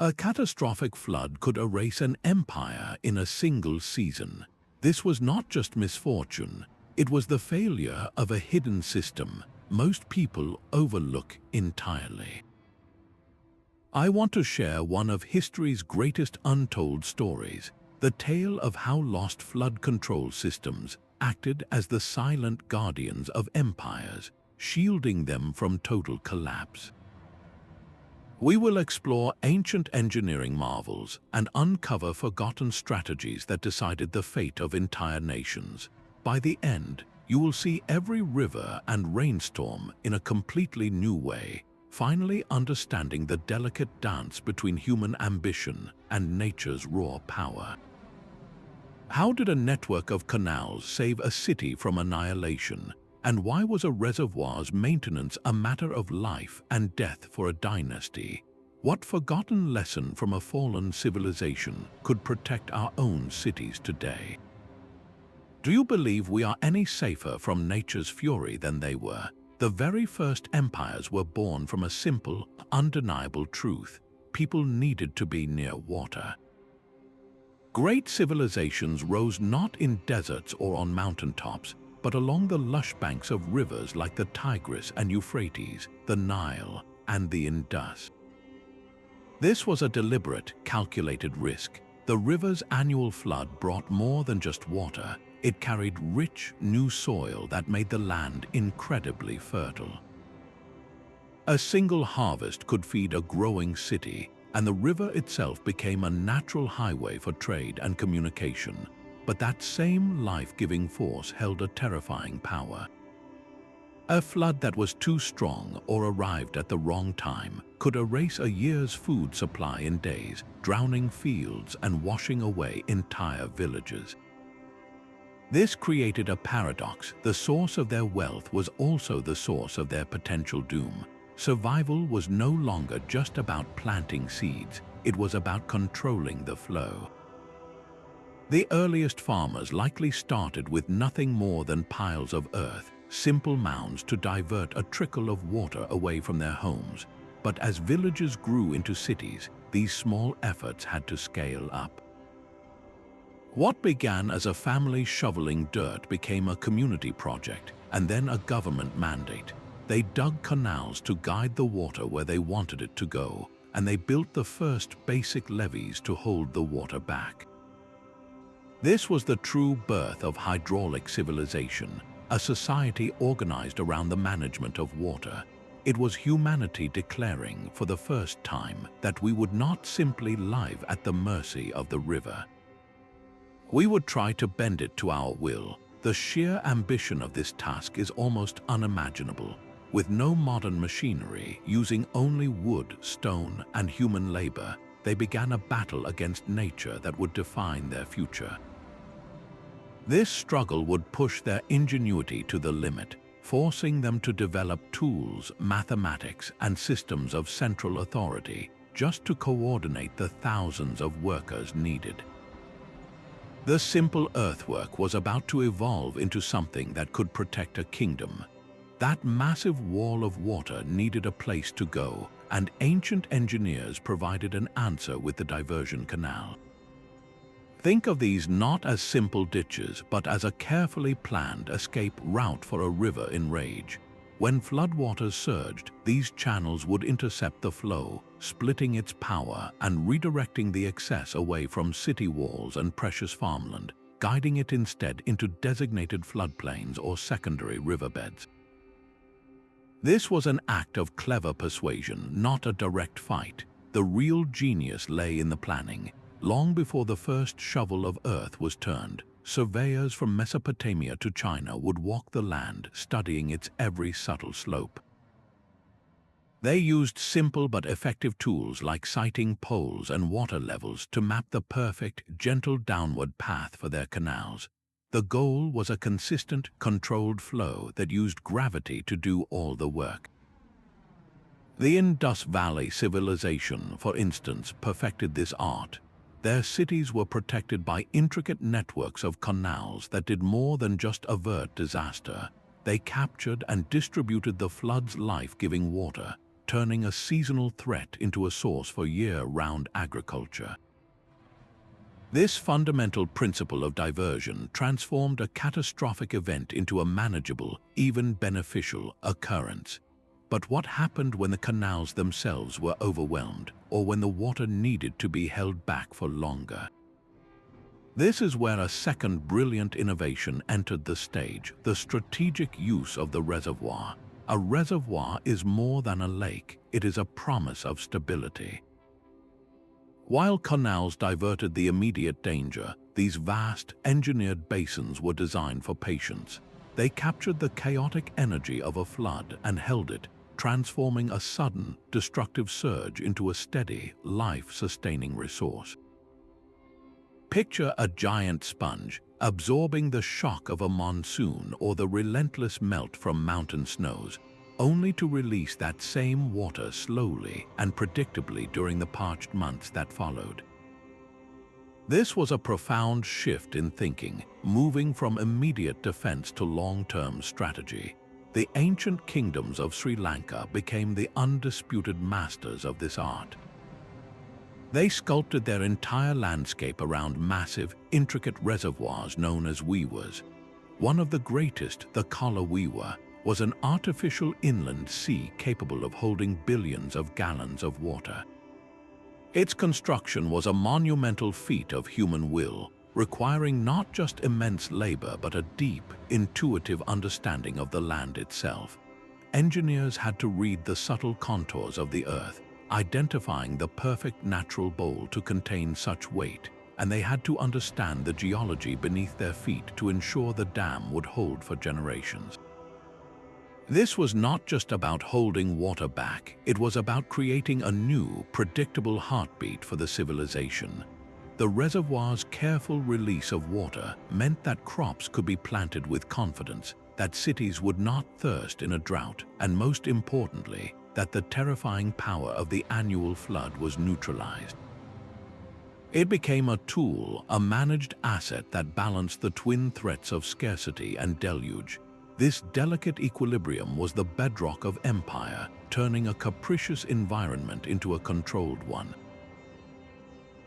A catastrophic flood could erase an empire in a single season. This was not just misfortune, it was the failure of a hidden system most people overlook entirely. I want to share one of history's greatest untold stories, the tale of how lost flood control systems acted as the silent guardians of empires, shielding them from total collapse. We will explore ancient engineering marvels and uncover forgotten strategies that decided the fate of entire nations. By the end, you will see every river and rainstorm in a completely new way, finally understanding the delicate dance between human ambition and nature's raw power. How did a network of canals save a city from annihilation? And why was a reservoir's maintenance a matter of life and death for a dynasty? What forgotten lesson from a fallen civilization could protect our own cities today? Do you believe we are any safer from nature's fury than they were? The very first empires were born from a simple, undeniable truth: people needed to be near water. Great civilizations rose not in deserts or on mountaintops, but along the lush banks of rivers like the Tigris and Euphrates, the Nile, and the Indus. This was a deliberate, calculated risk. The river's annual flood brought more than just water. It carried rich, new soil that made the land incredibly fertile. A single harvest could feed a growing city, and the river itself became a natural highway for trade and communication. But that same life-giving force held a terrifying power. A flood that was too strong or arrived at the wrong time could erase a year's food supply in days, drowning fields and washing away entire villages. This created a paradox. The source of their wealth was also the source of their potential doom. Survival was no longer just about planting seeds, it was about controlling the flow. The earliest farmers likely started with nothing more than piles of earth, simple mounds to divert a trickle of water away from their homes. But as villages grew into cities, these small efforts had to scale up. What began as a family shoveling dirt became a community project, and then a government mandate. They dug canals to guide the water where they wanted it to go, and they built the first basic levees to hold the water back. This was the true birth of hydraulic civilization, a society organized around the management of water. It was humanity declaring for the first time that we would not simply live at the mercy of the river. We would try to bend it to our will. The sheer ambition of this task is almost unimaginable. With no modern machinery, using only wood, stone, and human labor, they began a battle against nature that would define their future. This struggle would push their ingenuity to the limit, forcing them to develop tools, mathematics, and systems of central authority just to coordinate the thousands of workers needed. The simple earthwork was about to evolve into something that could protect a kingdom. That massive wall of water needed a place to go, and ancient engineers provided an answer with the Diversion Canal. Think of these not as simple ditches, but as a carefully planned escape route for a river in rage. When floodwaters surged, these channels would intercept the flow, splitting its power and redirecting the excess away from city walls and precious farmland, guiding it instead into designated floodplains or secondary riverbeds. This was an act of clever persuasion, not a direct fight. The real genius lay in the planning. Long before the first shovel of earth was turned, surveyors from Mesopotamia to China would walk the land, studying its every subtle slope. They used simple but effective tools like sighting poles and water levels to map the perfect, gentle downward path for their canals. The goal was a consistent, controlled flow that used gravity to do all the work. The Indus Valley civilization, for instance, perfected this art. Their cities were protected by intricate networks of canals that did more than just avert disaster. They captured and distributed the flood's life-giving water, turning a seasonal threat into a source for year-round agriculture. This fundamental principle of diversion transformed a catastrophic event into a manageable, even beneficial occurrence. But what happened when the canals themselves were overwhelmed, or when the water needed to be held back for longer? This is where a second brilliant innovation entered the stage: the strategic use of the reservoir. A reservoir is more than a lake, it is a promise of stability. While canals diverted the immediate danger, these vast, engineered basins were designed for patience. They captured the chaotic energy of a flood and held it, transforming a sudden, destructive surge into a steady, life-sustaining resource. Picture a giant sponge, absorbing the shock of a monsoon or the relentless melt from mountain snows, only to release that same water slowly and predictably during the parched months that followed. This was a profound shift in thinking, moving from immediate defense to long-term strategy. The ancient kingdoms of Sri Lanka became the undisputed masters of this art. They sculpted their entire landscape around massive, intricate reservoirs known as weavers. One of the greatest, the Kala Weaver, was an artificial inland sea capable of holding billions of gallons of water. Its construction was a monumental feat of human will, requiring not just immense labor but a deep, intuitive understanding of the land itself. Engineers had to read the subtle contours of the earth, identifying the perfect natural bowl to contain such weight, and they had to understand the geology beneath their feet to ensure the dam would hold for generations. This was not just about holding water back, it was about creating a new, predictable heartbeat for the civilization. The reservoir's careful release of water meant that crops could be planted with confidence, that cities would not thirst in a drought, and most importantly, that the terrifying power of the annual flood was neutralized. It became a tool, a managed asset that balanced the twin threats of scarcity and deluge. This delicate equilibrium was the bedrock of empire, turning a capricious environment into a controlled one.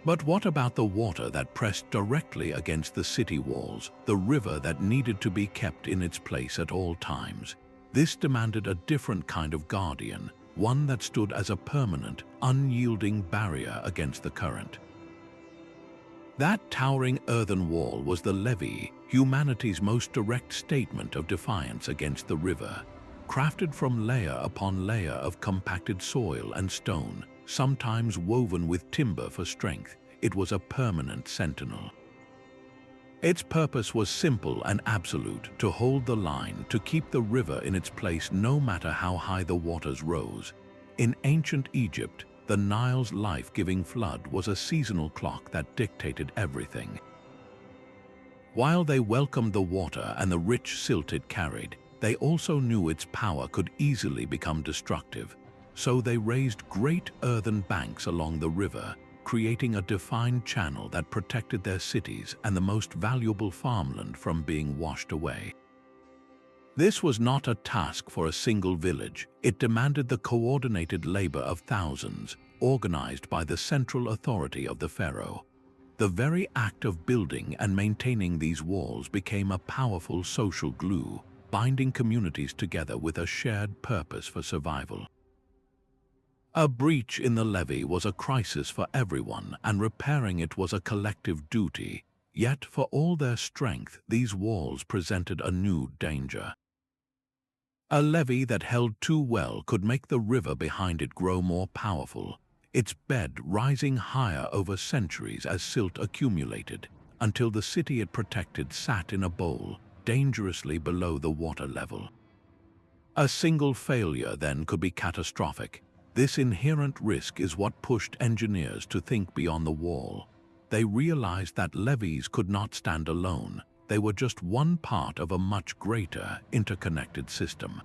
But what about the water that pressed directly against the city walls, the river that needed to be kept in its place at all times? This demanded a different kind of guardian, one that stood as a permanent, unyielding barrier against the current. That towering earthen wall was the levee, humanity's most direct statement of defiance against the river. Crafted from layer upon layer of compacted soil and stone, sometimes woven with timber for strength, it was a permanent sentinel. Its purpose was simple and absolute: to hold the line, to keep the river in its place no matter how high the waters rose. In ancient Egypt, the Nile's life-giving flood was a seasonal clock that dictated everything. While they welcomed the water and the rich silt it carried, they also knew its power could easily become destructive. So they raised great earthen banks along the river, creating a defined channel that protected their cities and the most valuable farmland from being washed away. This was not a task for a single village. It demanded the coordinated labor of thousands, organized by the central authority of the pharaoh. The very act of building and maintaining these walls became a powerful social glue, binding communities together with a shared purpose for survival. A breach in the levee was a crisis for everyone, and repairing it was a collective duty. Yet, for all their strength, these walls presented a new danger. A levee that held too well could make the river behind it grow more powerful, its bed rising higher over centuries as silt accumulated, until the city it protected sat in a bowl, dangerously below the water level. A single failure, then, could be catastrophic. This inherent risk is what pushed engineers to think beyond the wall. They realized that levees could not stand alone. They were just one part of a much greater, interconnected system.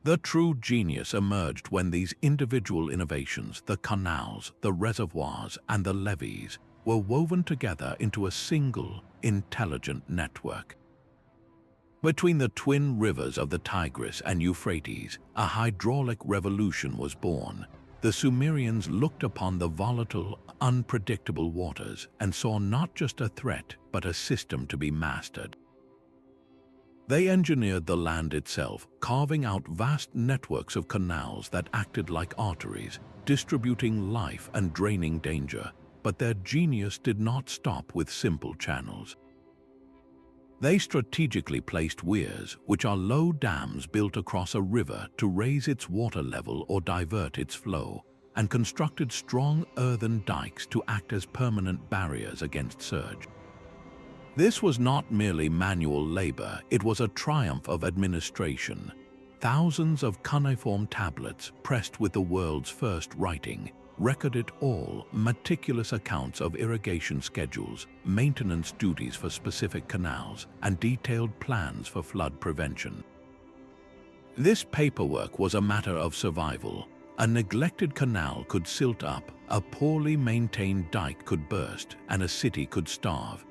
The true genius emerged when these individual innovations, the canals, the reservoirs, and the levees, were woven together into a single, intelligent network. Between the twin rivers of the Tigris and Euphrates, a hydraulic revolution was born. The Sumerians looked upon the volatile, unpredictable waters and saw not just a threat, but a system to be mastered. They engineered the land itself, carving out vast networks of canals that acted like arteries, distributing life and draining danger. But their genius did not stop with simple channels. They strategically placed weirs, which are low dams built across a river to raise its water level or divert its flow, and constructed strong earthen dikes to act as permanent barriers against surge. This was not merely manual labor, it was a triumph of administration. Thousands of cuneiform tablets, pressed with the world's first writing, recorded all meticulous accounts of irrigation schedules, maintenance duties for specific canals, and detailed plans for flood prevention. This paperwork was a matter of survival. A neglected canal could silt up, a poorly maintained dike could burst, and a city could starve.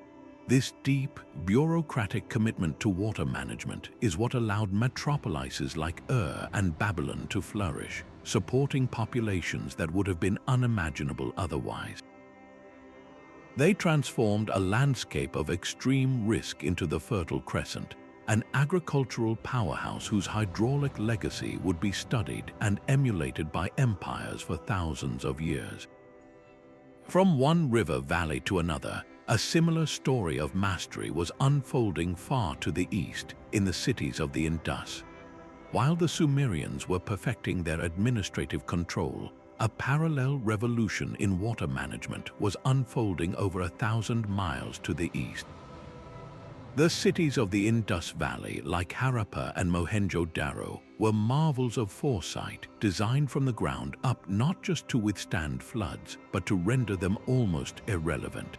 This deep, bureaucratic commitment to water management is what allowed metropolises like and Babylon to flourish, supporting populations that would have been unimaginable otherwise. They transformed a landscape of extreme risk into the Fertile Crescent, an agricultural powerhouse whose hydraulic legacy would be studied and emulated by empires for thousands of years. From one river valley to another, a similar story of mastery was unfolding far to the east, in the cities of the Indus. While the Sumerians were perfecting their administrative control, a parallel revolution in water management was unfolding over 1,000 miles to the east. The cities of the Indus Valley, like Harappa and Mohenjo-Daro, were marvels of foresight, designed from the ground up not just to withstand floods, but to render them almost irrelevant.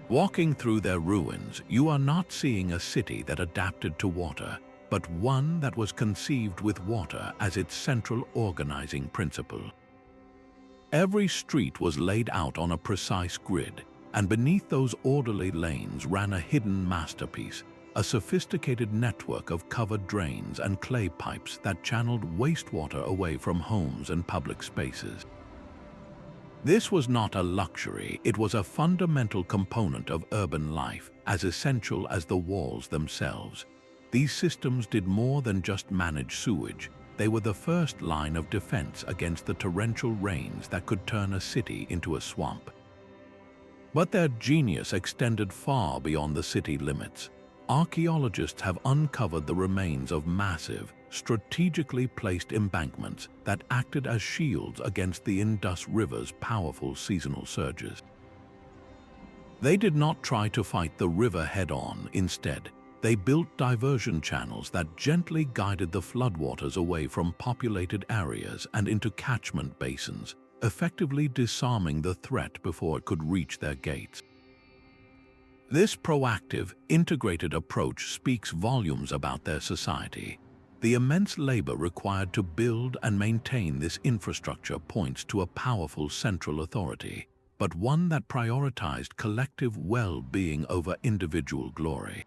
Walking through their ruins, you are not seeing a city that adapted to water, but one that was conceived with water as its central organizing principle. Every street was laid out on a precise grid, and beneath those orderly lanes ran a hidden masterpiece, a sophisticated network of covered drains and clay pipes that channeled wastewater away from homes and public spaces. This was not a luxury, it was a fundamental component of urban life, as essential as the walls themselves. These systems did more than just manage sewage. They were the first line of defense against the torrential rains that could turn a city into a swamp. But their genius extended far beyond the city limits. Archaeologists have uncovered the remains of massive, strategically placed embankments that acted as shields against the Indus River's powerful seasonal surges. They did not try to fight the river head-on. Instead, they built diversion channels that gently guided the floodwaters away from populated areas and into catchment basins, effectively disarming the threat before it could reach their gates. This proactive, integrated approach speaks volumes about their society. The immense labor required to build and maintain this infrastructure points to a powerful central authority, but one that prioritized collective well-being over individual glory.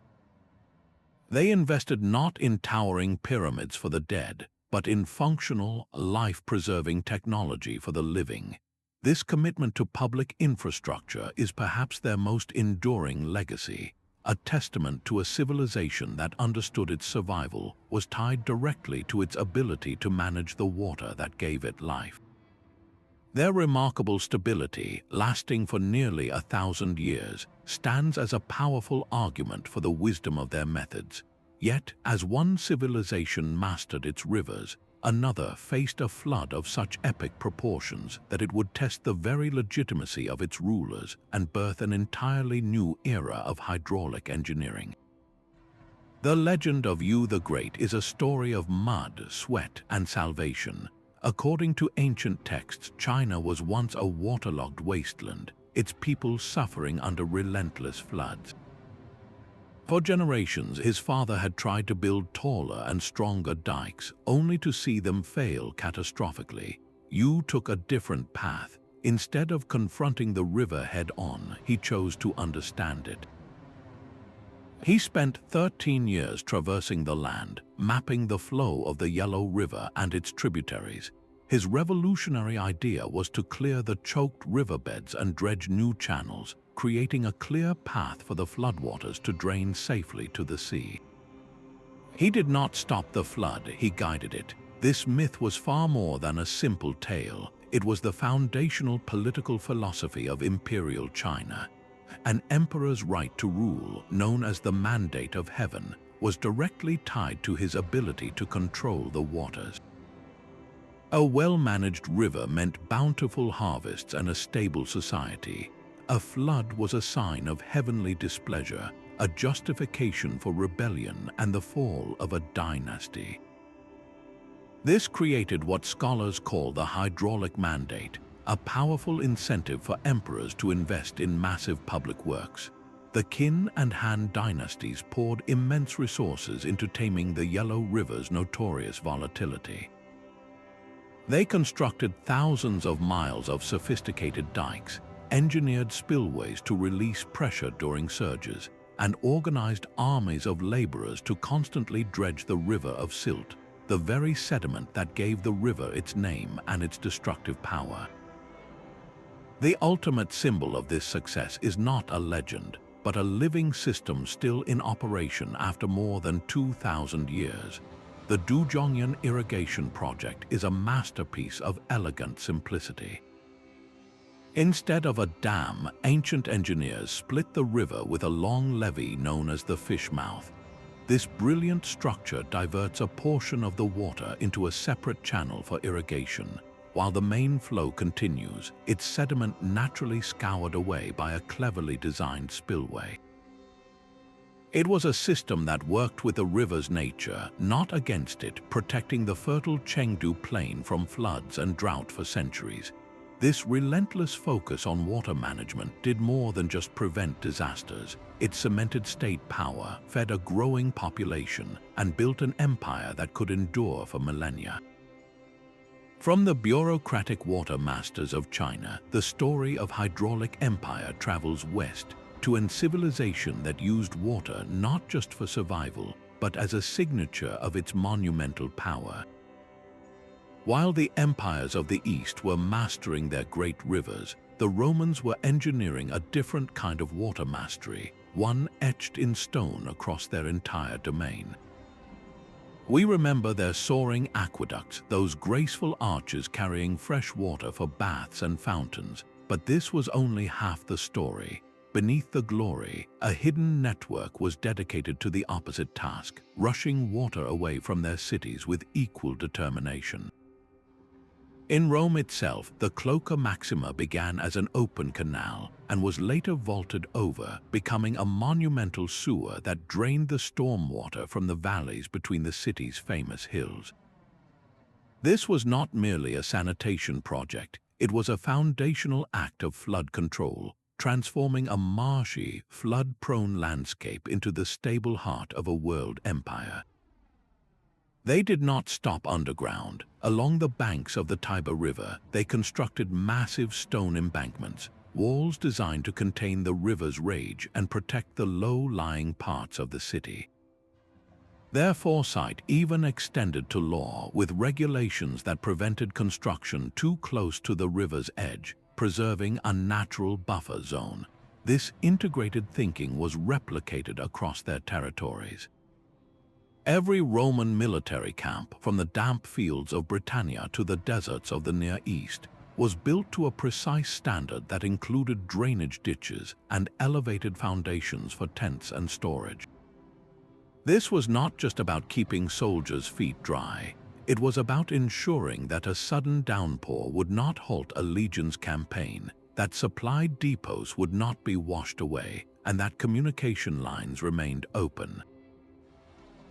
They invested not in towering pyramids for the dead, but in functional, life-preserving technology for the living. This commitment to public infrastructure is perhaps their most enduring legacy, a testament to a civilization that understood its survival was tied directly to its ability to manage the water that gave it life. Their remarkable stability, lasting for nearly 1,000 years, stands as a powerful argument for the wisdom of their methods. Yet, as one civilization mastered its rivers, another faced a flood of such epic proportions that it would test the very legitimacy of its rulers and birth an entirely new era of hydraulic engineering. The legend of Yu the Great is a story of mud, sweat, and salvation. According to ancient texts, China was once a waterlogged wasteland, its people suffering under relentless floods. For generations, his father had tried to build taller and stronger dikes, only to see them fail catastrophically. Yu took a different path. Instead of confronting the river head-on, he chose to understand it. He spent 13 years traversing the land, mapping the flow of the Yellow River and its tributaries. His revolutionary idea was to clear the choked riverbeds and dredge new channels, creating a clear path for the floodwaters to drain safely to the sea. He did not stop the flood, he guided it. This myth was far more than a simple tale. It was the foundational political philosophy of imperial China. An emperor's right to rule, known as the Mandate of Heaven, was directly tied to his ability to control the waters. A well-managed river meant bountiful harvests and a stable society. A flood was a sign of heavenly displeasure, a justification for rebellion and the fall of a dynasty. This created what scholars call the hydraulic mandate, a powerful incentive for emperors to invest in massive public works. The Qin and Han dynasties poured immense resources into taming the Yellow River's notorious volatility. They constructed thousands of miles of sophisticated dikes, engineered spillways to release pressure during surges, and organized armies of laborers to constantly dredge the river of silt, the very sediment that gave the river its name and its destructive power. The ultimate symbol of this success is not a legend, but a living system still in operation after more than 2,000 years. The Dujiangyan irrigation project is a masterpiece of elegant simplicity. Instead of a dam, ancient engineers split the river with a long levee known as the fish mouth. This brilliant structure diverts a portion of the water into a separate channel for irrigation. While the main flow continues, its sediment naturally scoured away by a cleverly designed spillway. It was a system that worked with the river's nature, not against it, protecting the fertile Chengdu plain from floods and drought for centuries. This relentless focus on water management did more than just prevent disasters. It cemented state power, fed a growing population, and built an empire that could endure for millennia. From the bureaucratic water masters of China, the story of hydraulic empire travels west to a civilization that used water not just for survival, but as a signature of its monumental power. While the empires of the East were mastering their great rivers, the Romans were engineering a different kind of water mastery, one etched in stone across their entire domain. We remember their soaring aqueducts, those graceful arches carrying fresh water for baths and fountains, but this was only half the story. Beneath the glory, a hidden network was dedicated to the opposite task, rushing water away from their cities with equal determination. In Rome itself, the Cloaca Maxima began as an open canal and was later vaulted over, becoming a monumental sewer that drained the stormwater from the valleys between the city's famous hills. This was not merely a sanitation project, it was a foundational act of flood control, transforming a marshy, flood-prone landscape into the stable heart of a world empire. They did not stop underground. Along the banks of the Tiber River, they constructed massive stone embankments, walls designed to contain the river's rage and protect the low-lying parts of the city. Their foresight even extended to law, with regulations that prevented construction too close to the river's edge, preserving a natural buffer zone. This integrated thinking was replicated across their territories. Every Roman military camp, from the damp fields of Britannia to the deserts of the Near East, was built to a precise standard that included drainage ditches and elevated foundations for tents and storage. This was not just about keeping soldiers' feet dry. It was about ensuring that a sudden downpour would not halt a legion's campaign, that supply depots would not be washed away, and that communication lines remained open.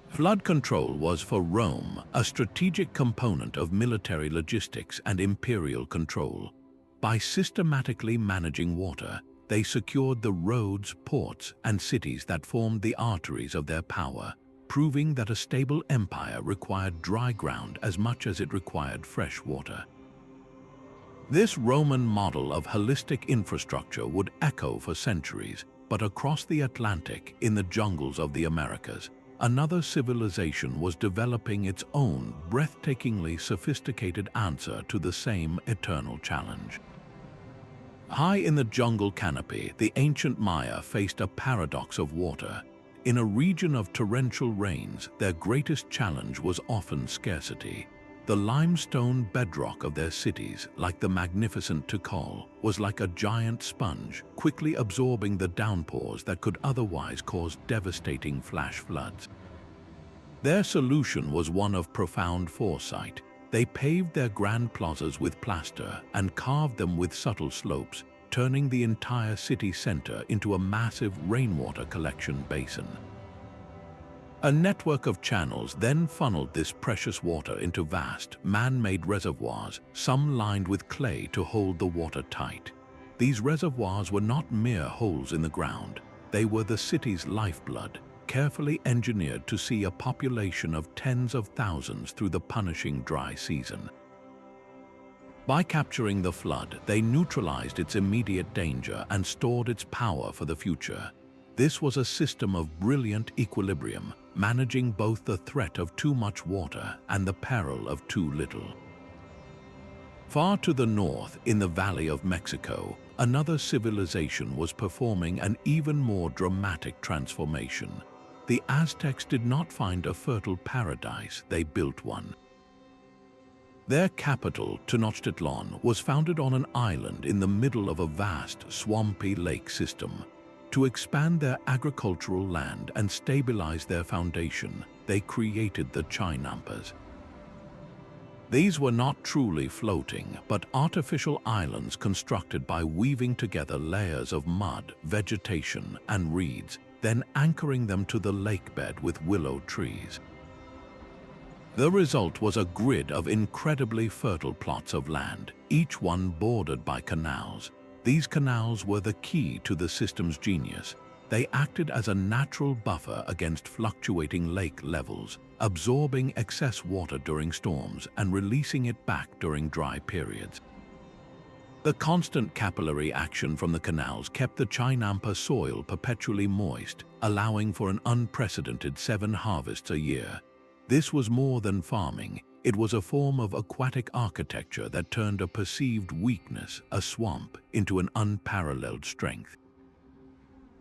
Flood control was for Rome a strategic component of military logistics and imperial control. By systematically managing water, they secured the roads, ports, and cities that formed the arteries of their power, proving that a stable empire required dry ground as much as it required fresh water. This Roman model of holistic infrastructure would echo for centuries. but across the Atlantic, in the jungles of the Americas, another civilization was developing its own breathtakingly sophisticated answer to the same eternal challenge. High in the jungle canopy, the ancient Maya faced a paradox of water. In a region of torrential rains, their greatest challenge was often scarcity. The limestone bedrock of their cities, like the magnificent Tikal, was like a giant sponge, quickly absorbing the downpours that could otherwise cause devastating flash floods. Their solution was one of profound foresight. They paved their grand plazas with plaster and carved them with subtle slopes, turning the entire city center into a massive rainwater collection basin. A network of channels then funneled this precious water into vast, man-made reservoirs, some lined with clay to hold the water tight. These reservoirs were not mere holes in the ground. They were the city's lifeblood, carefully engineered to see a population of tens of thousands through the punishing dry season. By capturing the flood, they neutralized its immediate danger and stored its power for the future. This was a system of brilliant equilibrium, managing both the threat of too much water and the peril of too little. Far to the north, in the Valley of Mexico, another civilization was performing an even more dramatic transformation. The Aztecs did not find a fertile paradise, they built one. Their capital, Tenochtitlan, was founded on an island in the middle of a vast, swampy lake system. To expand their agricultural land and stabilize their foundation, they created the Chinampas. These were not truly floating, but artificial islands constructed by weaving together layers of mud, vegetation, and reeds, then anchoring them to the lakebed with willow trees. The result was a grid of incredibly fertile plots of land, each one bordered by canals. These canals were the key to the system's genius. They acted as a natural buffer against fluctuating lake levels, absorbing excess water during storms and releasing it back during dry periods. The constant capillary action from the canals kept the Chinampa soil perpetually moist, allowing for an unprecedented 7 harvests a year. This was more than farming. It was a form of aquatic architecture that turned a perceived weakness, a swamp, into an unparalleled strength.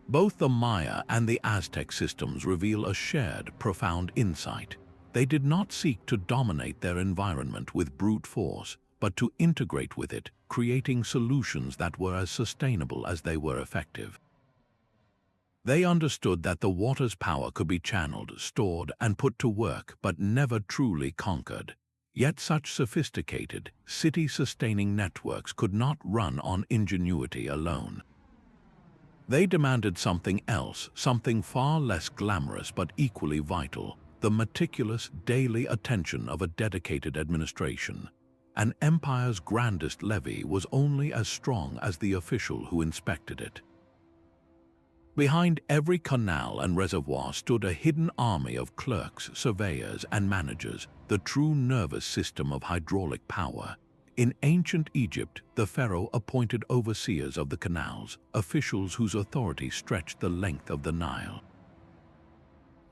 Both the Maya and the Aztec systems reveal a shared, profound insight. They did not seek to dominate their environment with brute force, but to integrate with it, creating solutions that were as sustainable as they were effective. They understood that the water's power could be channeled, stored, and put to work, but never truly conquered. Yet such sophisticated, city-sustaining networks could not run on ingenuity alone. They demanded something else, something far less glamorous but equally vital: the meticulous, daily attention of a dedicated administration. An empire's grandest levy was only as strong as the official who inspected it. Behind every canal and reservoir stood a hidden army of clerks, surveyors, and managers, the true nervous system of hydraulic power. In ancient Egypt, the pharaoh appointed overseers of the canals, officials whose authority stretched the length of the Nile.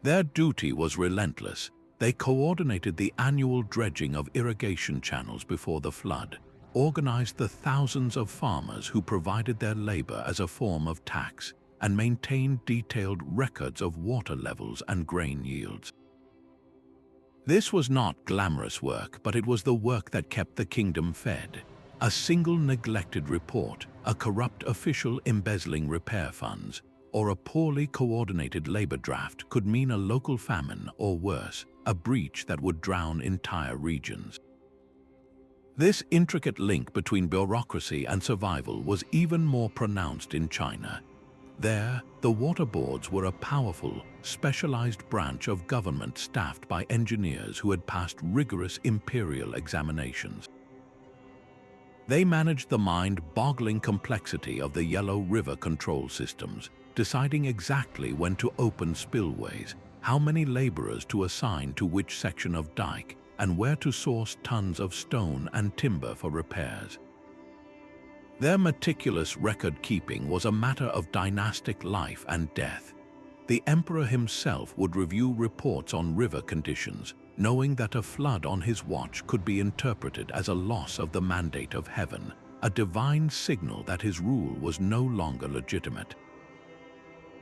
Their duty was relentless. They coordinated the annual dredging of irrigation channels before the flood, organized the thousands of farmers who provided their labor as a form of tax, and maintained detailed records of water levels and grain yields. This was not glamorous work, but it was the work that kept the kingdom fed. A single neglected report, a corrupt official embezzling repair funds, or a poorly coordinated labor draft could mean a local famine, or worse, a breach that would drown entire regions. This intricate link between bureaucracy and survival was even more pronounced in China. There, the water boards were a powerful, specialized branch of government staffed by engineers who had passed rigorous imperial examinations. They managed the mind-boggling complexity of the Yellow River control systems, deciding exactly when to open spillways, how many laborers to assign to which section of dike, and where to source tons of stone and timber for repairs. Their meticulous record-keeping was a matter of dynastic life and death. The emperor himself would review reports on river conditions, knowing that a flood on his watch could be interpreted as a loss of the mandate of heaven, a divine signal that his rule was no longer legitimate.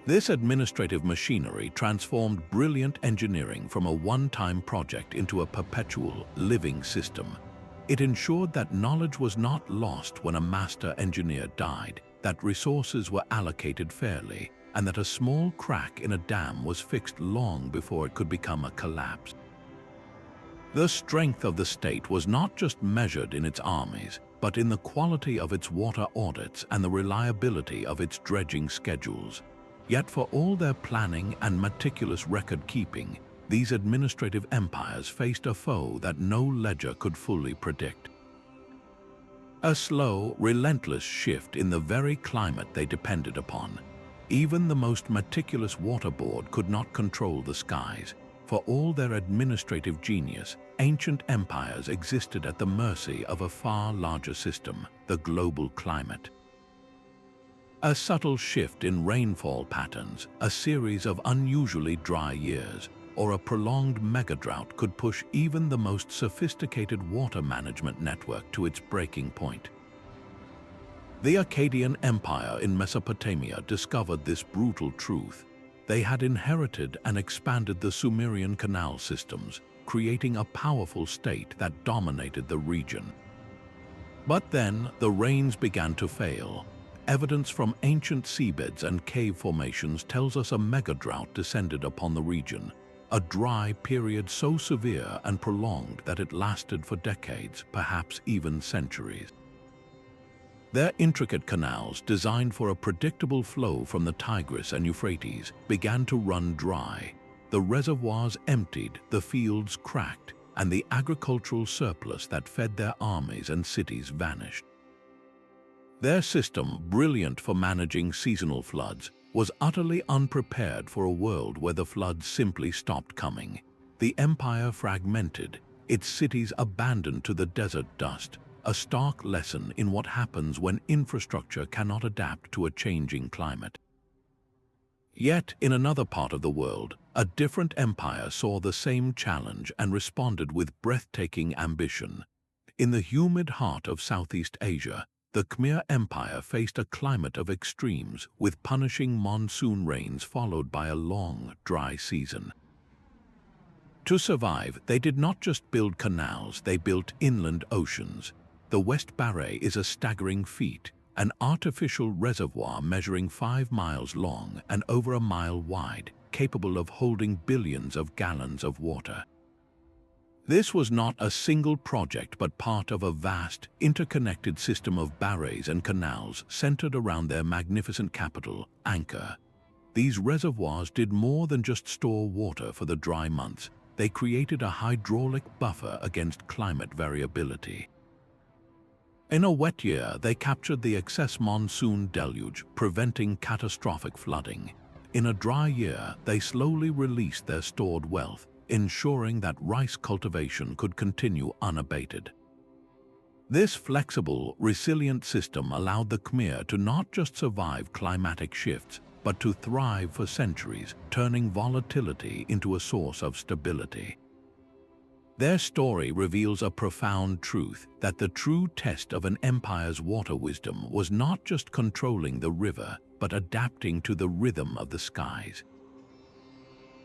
This administrative machinery transformed brilliant engineering from a one-time project into a perpetual, living system. It ensured that knowledge was not lost when a master engineer died, that resources were allocated fairly, and that a small crack in a dam was fixed long before it could become a collapse. The strength of the state was not just measured in its armies, but in the quality of its water audits and the reliability of its dredging schedules. Yet for all their planning and meticulous record-keeping, these administrative empires faced a foe that no ledger could fully predict. A slow, relentless shift in the very climate they depended upon. Even the most meticulous water board could not control the skies. For all their administrative genius, ancient empires existed at the mercy of a far larger system, the global climate. A subtle shift in rainfall patterns, a series of unusually dry years, or a prolonged megadrought could push even the most sophisticated water management network to its breaking point. The Akkadian Empire in Mesopotamia discovered this brutal truth. They had inherited and expanded the Sumerian canal systems, creating a powerful state that dominated the region. But then the rains began to fail. Evidence from ancient seabeds and cave formations tells us a megadrought descended upon the region, a dry period so severe and prolonged that it lasted for decades, perhaps even centuries. Their intricate canals, designed for a predictable flow from the Tigris and Euphrates, began to run dry. The reservoirs emptied, the fields cracked, and the agricultural surplus that fed their armies and cities vanished. Their system, brilliant for managing seasonal floods, was utterly unprepared for a world where the floods simply stopped coming. The empire fragmented, its cities abandoned to the desert dust, a stark lesson in what happens when infrastructure cannot adapt to a changing climate. Yet, in another part of the world, a different empire saw the same challenge and responded with breathtaking ambition. In the humid heart of Southeast Asia, the Khmer Empire faced a climate of extremes, with punishing monsoon rains followed by a long, dry season. To survive, they did not just build canals, they built inland oceans. The West Barre is a staggering feat, an artificial reservoir measuring 5 miles long and over a mile wide, capable of holding billions of gallons of water. This was not a single project but part of a vast, interconnected system of barrays and canals centered around their magnificent capital, Ankara. These reservoirs did more than just store water for the dry months. They created a hydraulic buffer against climate variability. In a wet year, they captured the excess monsoon deluge, preventing catastrophic flooding. In a dry year, they slowly released their stored wealth, ensuring that rice cultivation could continue unabated. This flexible, resilient system allowed the Khmer to not just survive climatic shifts, but to thrive for centuries, turning volatility into a source of stability. Their story reveals a profound truth, that the true test of an empire's water wisdom was not just controlling the river, but adapting to the rhythm of the skies.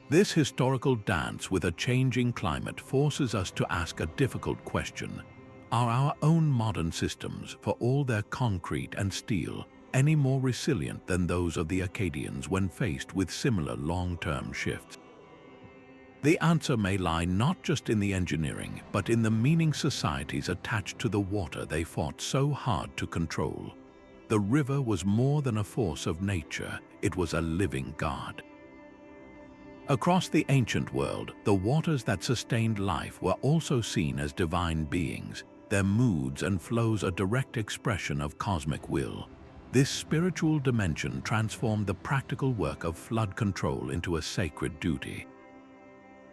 This historical dance with a changing climate forces us to ask a difficult question. Are our own modern systems, for all their concrete and steel, any more resilient than those of the Akkadians when faced with similar long-term shifts? The answer may lie not just in the engineering, but in the meaning societies attached to the water they fought so hard to control. The river was more than a force of nature, it was a living god. Across the ancient world, the waters that sustained life were also seen as divine beings, their moods and flows a direct expression of cosmic will. This spiritual dimension transformed the practical work of flood control into a sacred duty.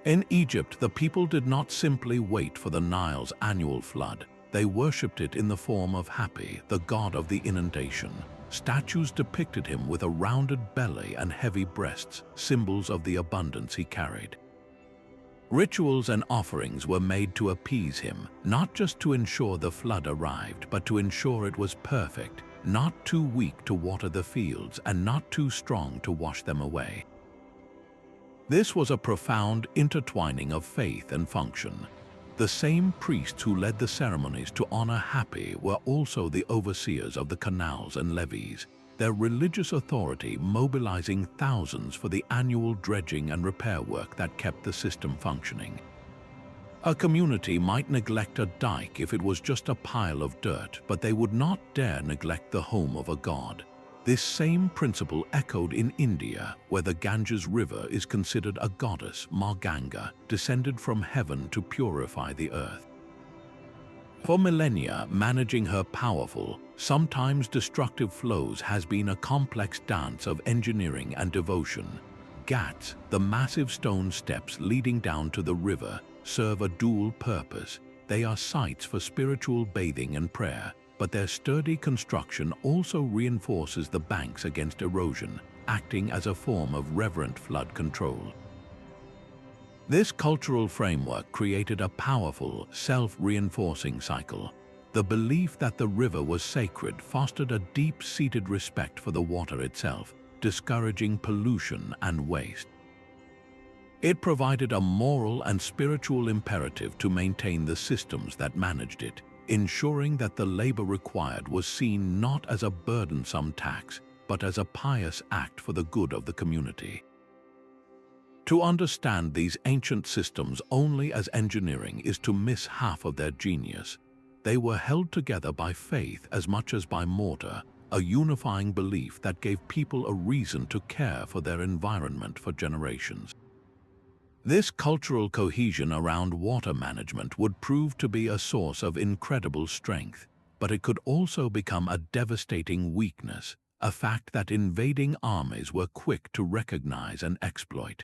In Egypt, the people did not simply wait for the Nile's annual flood. They worshipped it in the form of Hapi, the god of the inundation. Statues depicted him with a rounded belly and heavy breasts, symbols of the abundance he carried. Rituals and offerings were made to appease him, not just to ensure the flood arrived, but to ensure it was perfect, not too weak to water the fields and not too strong to wash them away. This was a profound intertwining of faith and function. The same priests who led the ceremonies to honor Hapi were also the overseers of the canals and levees, their religious authority mobilizing thousands for the annual dredging and repair work that kept the system functioning. A community might neglect a dike if it was just a pile of dirt, but they would not dare neglect the home of a god. This same principle echoed in India, where the Ganges River is considered a goddess, Ma Ganga, descended from heaven to purify the earth. For millennia, managing her powerful, sometimes destructive flows has been a complex dance of engineering and devotion. Ghats, the massive stone steps leading down to the river, serve a dual purpose. They are sites for spiritual bathing and prayer, but their sturdy construction also reinforces the banks against erosion, acting as a form of reverent flood control. This cultural framework created a powerful, self-reinforcing cycle. The belief that the river was sacred fostered a deep-seated respect for the water itself, discouraging pollution and waste. It provided a moral and spiritual imperative to maintain the systems that managed it, ensuring that the labor required was seen not as a burdensome tax, but as a pious act for the good of the community. To understand these ancient systems only as engineering is to miss half of their genius. They were held together by faith as much as by mortar, a unifying belief that gave people a reason to care for their environment for generations. This cultural cohesion around water management would prove to be a source of incredible strength, but it could also become a devastating weakness, a fact that invading armies were quick to recognize and exploit.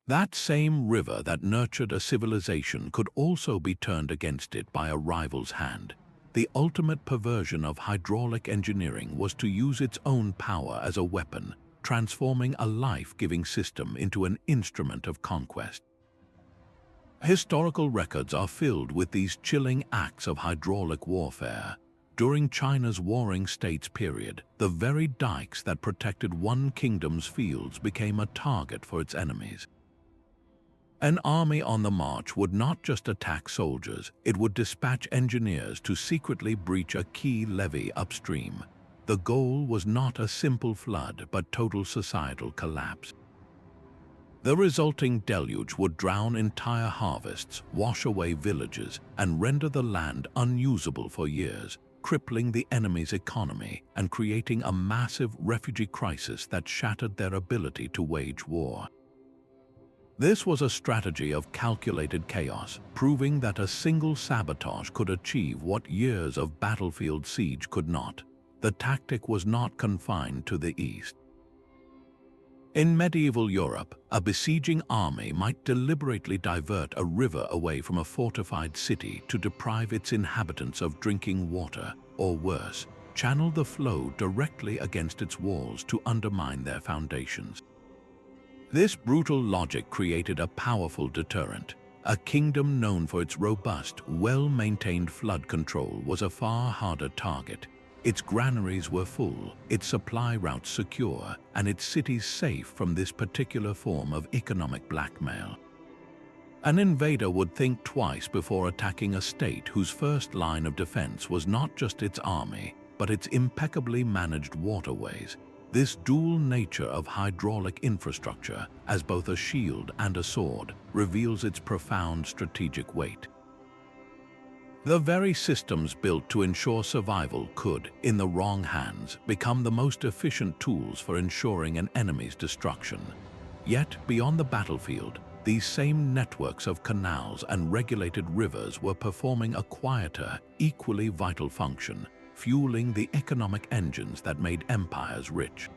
That same river that nurtured a civilization could also be turned against it by a rival's hand. The ultimate perversion of hydraulic engineering was to use its own power as a weapon, transforming a life-giving system into an instrument of conquest. Historical records are filled with these chilling acts of hydraulic warfare. During China's Warring States period, the very dikes that protected one kingdom's fields became a target for its enemies. An army on the march would not just attack soldiers, it would dispatch engineers to secretly breach a key levee upstream. The goal was not a simple flood, but total societal collapse. The resulting deluge would drown entire harvests, wash away villages, and render the land unusable for years, crippling the enemy's economy and creating a massive refugee crisis that shattered their ability to wage war. This was a strategy of calculated chaos, proving that a single sabotage could achieve what years of battlefield siege could not. The tactic was not confined to the east. In medieval Europe, a besieging army might deliberately divert a river away from a fortified city to deprive its inhabitants of drinking water, or worse, channel the flow directly against its walls to undermine their foundations. This brutal logic created a powerful deterrent. A kingdom known for its robust, well-maintained flood control was a far harder target. Its granaries were full, its supply routes secure, and its cities safe from this particular form of economic blackmail. An invader would think twice before attacking a state whose first line of defense was not just its army, but its impeccably managed waterways. This dual nature of hydraulic infrastructure, as both a shield and a sword, reveals its profound strategic weight. The very systems built to ensure survival could, in the wrong hands, become the most efficient tools for ensuring an enemy's destruction. Yet, beyond the battlefield, these same networks of canals and regulated rivers were performing a quieter, equally vital function, fueling the economic engines that made empires rich.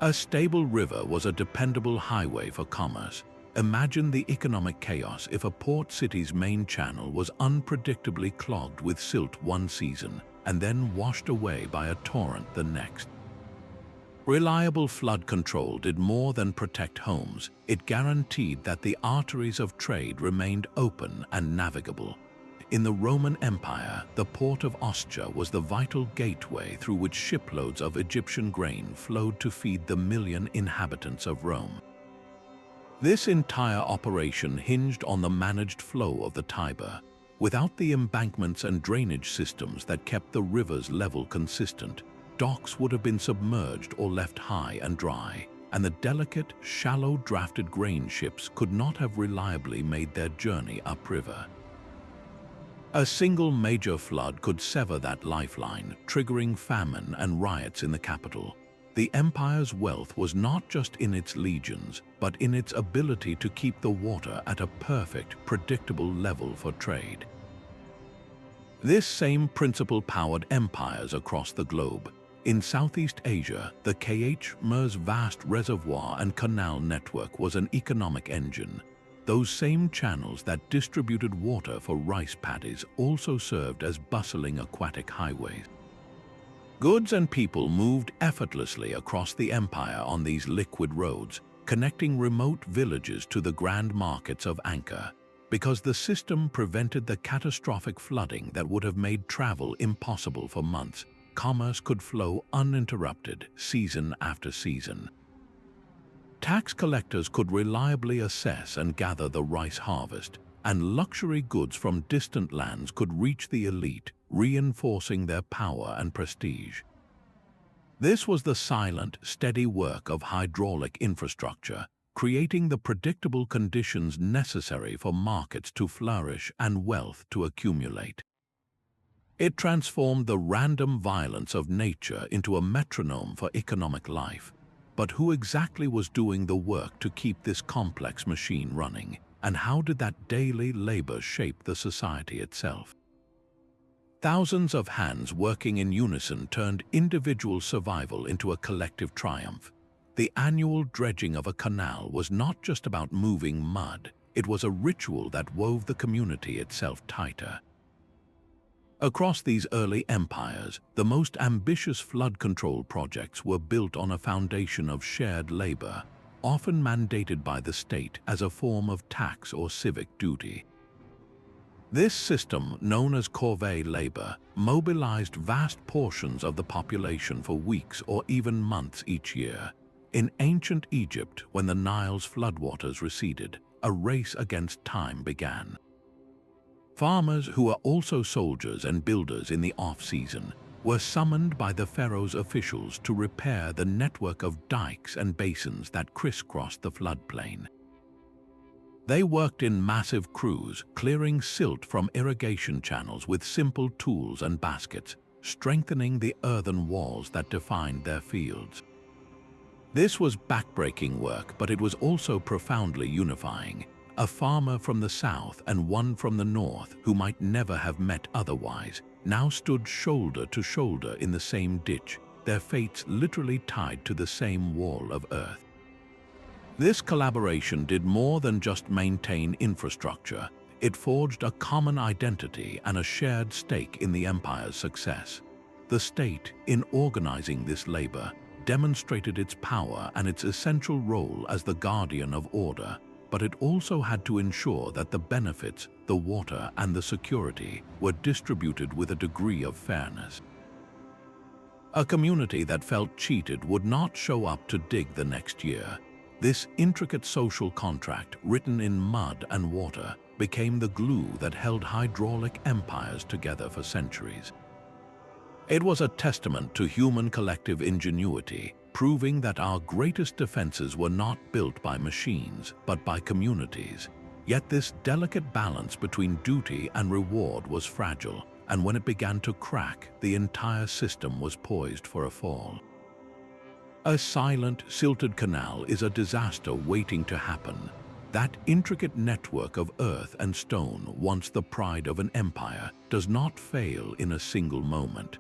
A stable river was a dependable highway for commerce. Imagine the economic chaos if a port city's main channel was unpredictably clogged with silt one season and then washed away by a torrent the next. Reliable flood control did more than protect homes. It guaranteed that the arteries of trade remained open and navigable. In the Roman Empire, the port of Ostia was the vital gateway through which shiploads of Egyptian grain flowed to feed the million inhabitants of Rome. This entire operation hinged on the managed flow of the Tiber. Without the embankments and drainage systems that kept the river's level consistent, docks would have been submerged or left high and dry, and the delicate, shallow-drafted grain ships could not have reliably made their journey upriver. A single major flood could sever that lifeline, triggering famine and riots in the capital. The empire's wealth was not just in its legions, but in its ability to keep the water at a perfect, predictable level for trade. This same principle powered empires across the globe. In Southeast Asia, the Khmer's vast reservoir and canal network was an economic engine. Those same channels that distributed water for rice paddies also served as bustling aquatic highways. Goods and people moved effortlessly across the empire on these liquid roads, connecting remote villages to the grand markets of Ankara. Because the system prevented the catastrophic flooding that would have made travel impossible for months, commerce could flow uninterrupted, season after season. Tax collectors could reliably assess and gather the rice harvest, and luxury goods from distant lands could reach the elite, reinforcing their power and prestige. This was the silent, steady work of hydraulic infrastructure, creating the predictable conditions necessary for markets to flourish and wealth to accumulate. It transformed the random violence of nature into a metronome for economic life. But who exactly was doing the work to keep this complex machine running, and how did that daily labor shape the society itself? Thousands of hands working in unison turned individual survival into a collective triumph. The annual dredging of a canal was not just about moving mud, it was a ritual that wove the community itself tighter. Across these early empires, the most ambitious flood control projects were built on a foundation of shared labor, often mandated by the state as a form of tax or civic duty. This system, known as corvée labor, mobilized vast portions of the population for weeks or even months each year. In ancient Egypt, when the Nile's floodwaters receded, a race against time began. Farmers, who were also soldiers and builders in the off-season, were summoned by the pharaoh's officials to repair the network of dikes and basins that crisscrossed the floodplain. They worked in massive crews, clearing silt from irrigation channels with simple tools and baskets, strengthening the earthen walls that defined their fields. This was backbreaking work, but it was also profoundly unifying. A farmer from the south and one from the north, who might never have met otherwise, now stood shoulder to shoulder in the same ditch, their fates literally tied to the same wall of earth. This collaboration did more than just maintain infrastructure. It forged a common identity and a shared stake in the empire's success. The state, in organizing this labor, demonstrated its power and its essential role as the guardian of order, but it also had to ensure that the benefits, the water, and the security were distributed with a degree of fairness. A community that felt cheated would not show up to dig the next year. This intricate social contract, written in mud and water, became the glue that held hydraulic empires together for centuries. It was a testament to human collective ingenuity, proving that our greatest defenses were not built by machines, but by communities. Yet this delicate balance between duty and reward was fragile, and when it began to crack, the entire system was poised for a fall. A silent, silted canal is a disaster waiting to happen. That intricate network of earth and stone, once the pride of an empire, does not fail in a single moment.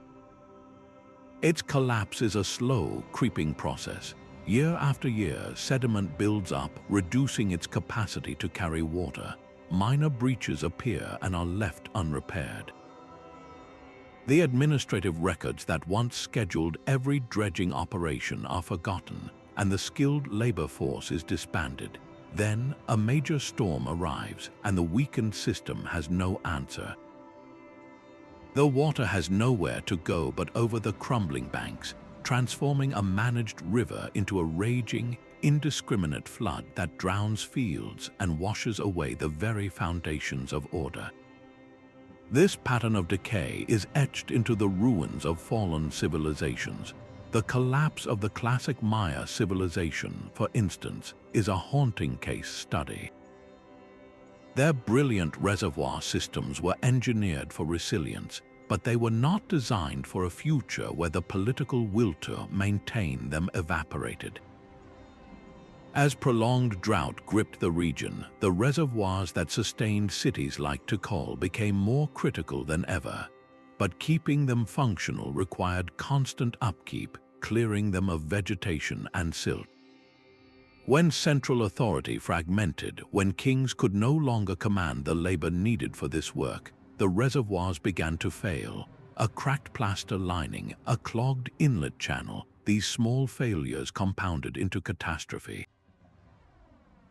Its collapse is a slow, creeping process. Year after year, sediment builds up, reducing its capacity to carry water. Minor breaches appear and are left unrepaired. The administrative records that once scheduled every dredging operation are forgotten, and the skilled labor force is disbanded. Then, a major storm arrives, and the weakened system has no answer. The water has nowhere to go but over the crumbling banks, transforming a managed river into a raging, indiscriminate flood that drowns fields and washes away the very foundations of order. This pattern of decay is etched into the ruins of fallen civilizations. The collapse of the classic Maya civilization, for instance, is a haunting case study. Their brilliant reservoir systems were engineered for resilience, but they were not designed for a future where the political will to maintain them evaporated. As prolonged drought gripped the region, the reservoirs that sustained cities like Tikal became more critical than ever. But keeping them functional required constant upkeep, clearing them of vegetation and silt. When central authority fragmented, when kings could no longer command the labor needed for this work, the reservoirs began to fail. A cracked plaster lining, a clogged inlet channel, these small failures compounded into catastrophe.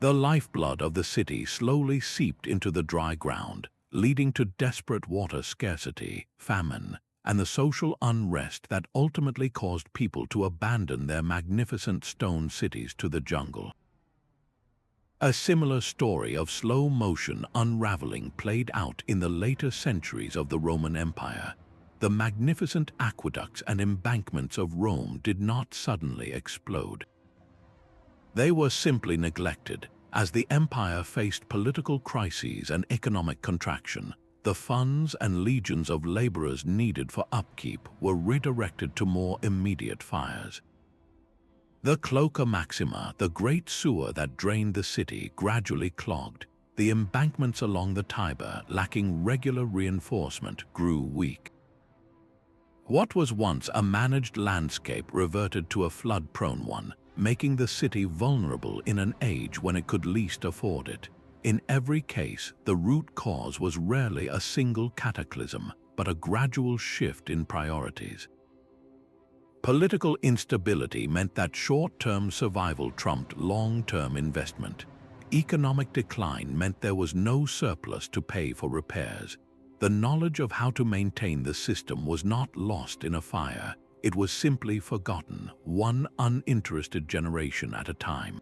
The lifeblood of the city slowly seeped into the dry ground, leading to desperate water scarcity, famine, and the social unrest that ultimately caused people to abandon their magnificent stone cities to the jungle. A similar story of slow-motion unraveling played out in the later centuries of the Roman Empire. The magnificent aqueducts and embankments of Rome did not suddenly explode. They were simply neglected. As the empire faced political crises and economic contraction, the funds and legions of laborers needed for upkeep were redirected to more immediate fires. The Cloaca Maxima, the great sewer that drained the city, gradually clogged. The embankments along the Tiber, lacking regular reinforcement, grew weak. What was once a managed landscape reverted to a flood-prone one, making the city vulnerable in an age when it could least afford it. In every case, the root cause was rarely a single cataclysm, but a gradual shift in priorities. Political instability meant that short-term survival trumped long-term investment. Economic decline meant there was no surplus to pay for repairs. The knowledge of how to maintain the system was not lost in a fire. It was simply forgotten, one uninterested generation at a time.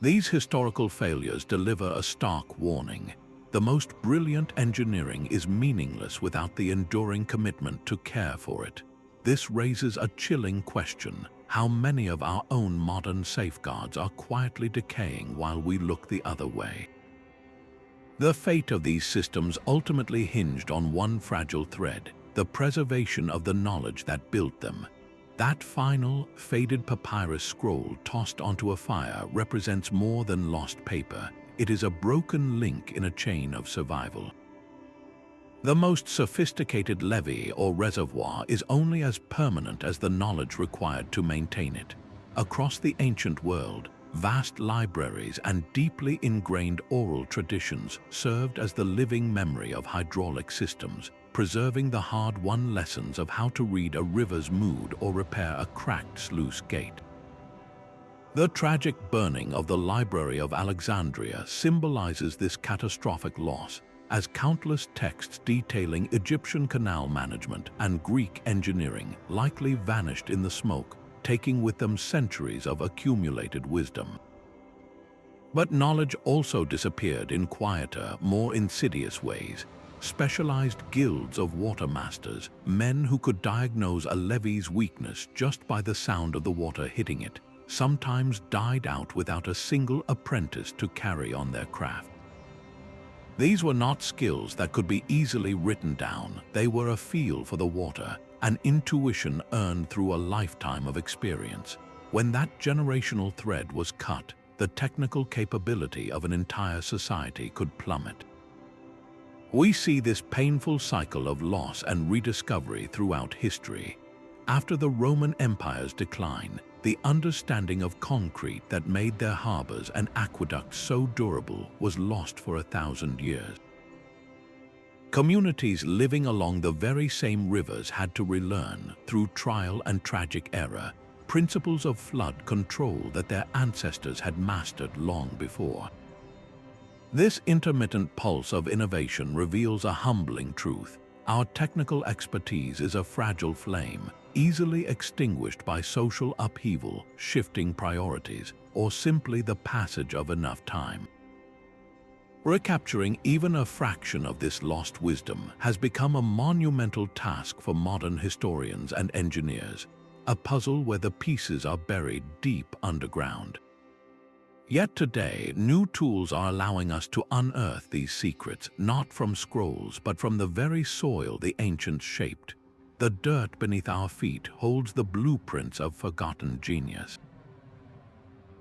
These historical failures deliver a stark warning. The most brilliant engineering is meaningless without the enduring commitment to care for it. This raises a chilling question: how many of our own modern safeguards are quietly decaying while we look the other way? The fate of these systems ultimately hinged on one fragile thread: the preservation of the knowledge that built them. That final, faded papyrus scroll tossed onto a fire represents more than lost paper. It is a broken link in a chain of survival. The most sophisticated levee or reservoir is only as permanent as the knowledge required to maintain it. Across the ancient world, vast libraries and deeply ingrained oral traditions served as the living memory of hydraulic systems, preserving the hard-won lessons of how to read a river's mood or repair a cracked sluice gate. The tragic burning of the Library of Alexandria symbolizes this catastrophic loss, as countless texts detailing Egyptian canal management and Greek engineering likely vanished in the smoke, taking with them centuries of accumulated wisdom. But knowledge also disappeared in quieter, more insidious ways. Specialized guilds of watermasters, men who could diagnose a levee's weakness just by the sound of the water hitting it, sometimes died out without a single apprentice to carry on their craft. These were not skills that could be easily written down. They were a feel for the water, an intuition earned through a lifetime of experience. When that generational thread was cut, the technical capability of an entire society could plummet. We see this painful cycle of loss and rediscovery throughout history. After the Roman Empire's decline, the understanding of concrete that made their harbors and aqueducts so durable was lost for 1,000 years. Communities living along the very same rivers had to relearn, through trial and tragic error, principles of flood control that their ancestors had mastered long before. This intermittent pulse of innovation reveals a humbling truth. Our technical expertise is a fragile flame, easily extinguished by social upheaval, shifting priorities, or simply the passage of enough time. Recapturing even a fraction of this lost wisdom has become a monumental task for modern historians and engineers, a puzzle where the pieces are buried deep underground. Yet today, new tools are allowing us to unearth these secrets, not from scrolls, but from the very soil the ancients shaped. The dirt beneath our feet holds the blueprints of forgotten genius.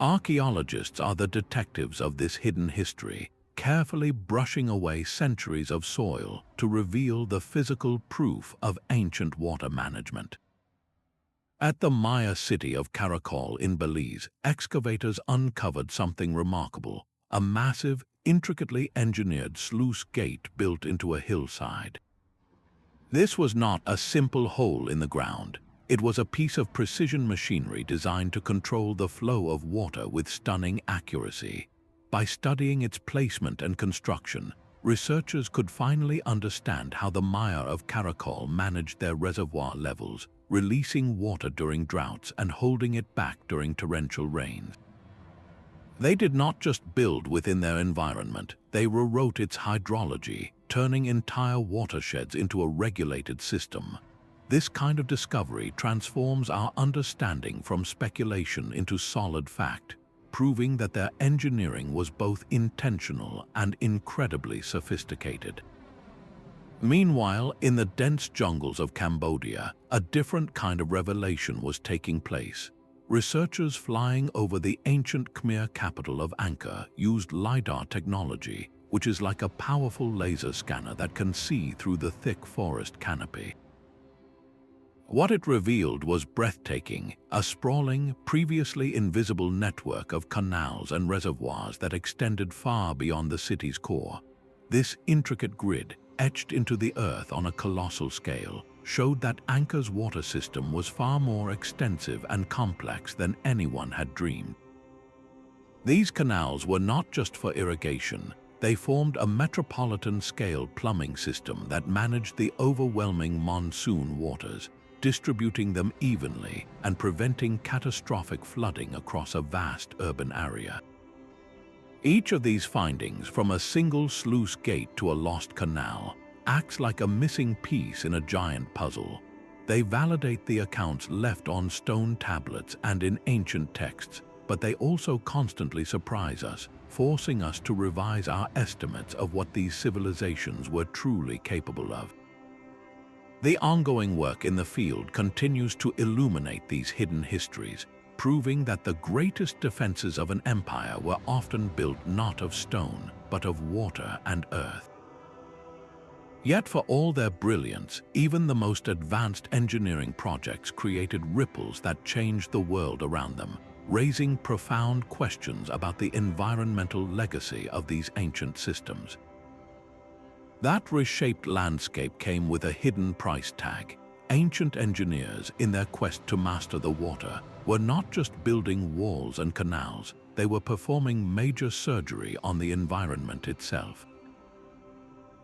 Archaeologists are the detectives of this hidden history, carefully brushing away centuries of soil to reveal the physical proof of ancient water management. At the Maya city of Caracol in Belize, excavators uncovered something remarkable, a massive, intricately engineered sluice gate built into a hillside. This was not a simple hole in the ground. It was a piece of precision machinery designed to control the flow of water with stunning accuracy. By studying its placement and construction, researchers could finally understand how the Maya of Caracol managed their reservoir levels, releasing water during droughts and holding it back during torrential rains. They did not just build within their environment, they rewrote its hydrology, turning entire watersheds into a regulated system. This kind of discovery transforms our understanding from speculation into solid fact, proving that their engineering was both intentional and incredibly sophisticated. Meanwhile, in the dense jungles of Cambodia, a different kind of revelation was taking place. Researchers flying over the ancient Khmer capital of Angkor used LiDAR technology, which is like a powerful laser scanner that can see through the thick forest canopy. What it revealed was breathtaking, a sprawling, previously invisible network of canals and reservoirs that extended far beyond the city's core. This intricate grid, etched into the earth on a colossal scale, showed that Angkor's water system was far more extensive and complex than anyone had dreamed. These canals were not just for irrigation, they formed a metropolitan-scale plumbing system that managed the overwhelming monsoon waters, distributing them evenly and preventing catastrophic flooding across a vast urban area. Each of these findings, from a single sluice gate to a lost canal, acts like a missing piece in a giant puzzle. They validate the accounts left on stone tablets and in ancient texts, but they also constantly surprise us, forcing us to revise our estimates of what these civilizations were truly capable of. The ongoing work in the field continues to illuminate these hidden histories, proving that the greatest defenses of an empire were often built not of stone, but of water and earth. Yet for all their brilliance, even the most advanced engineering projects created ripples that changed the world around them, raising profound questions about the environmental legacy of these ancient systems. That reshaped landscape came with a hidden price tag. Ancient engineers, in their quest to master the water, were not just building walls and canals, they were performing major surgery on the environment itself.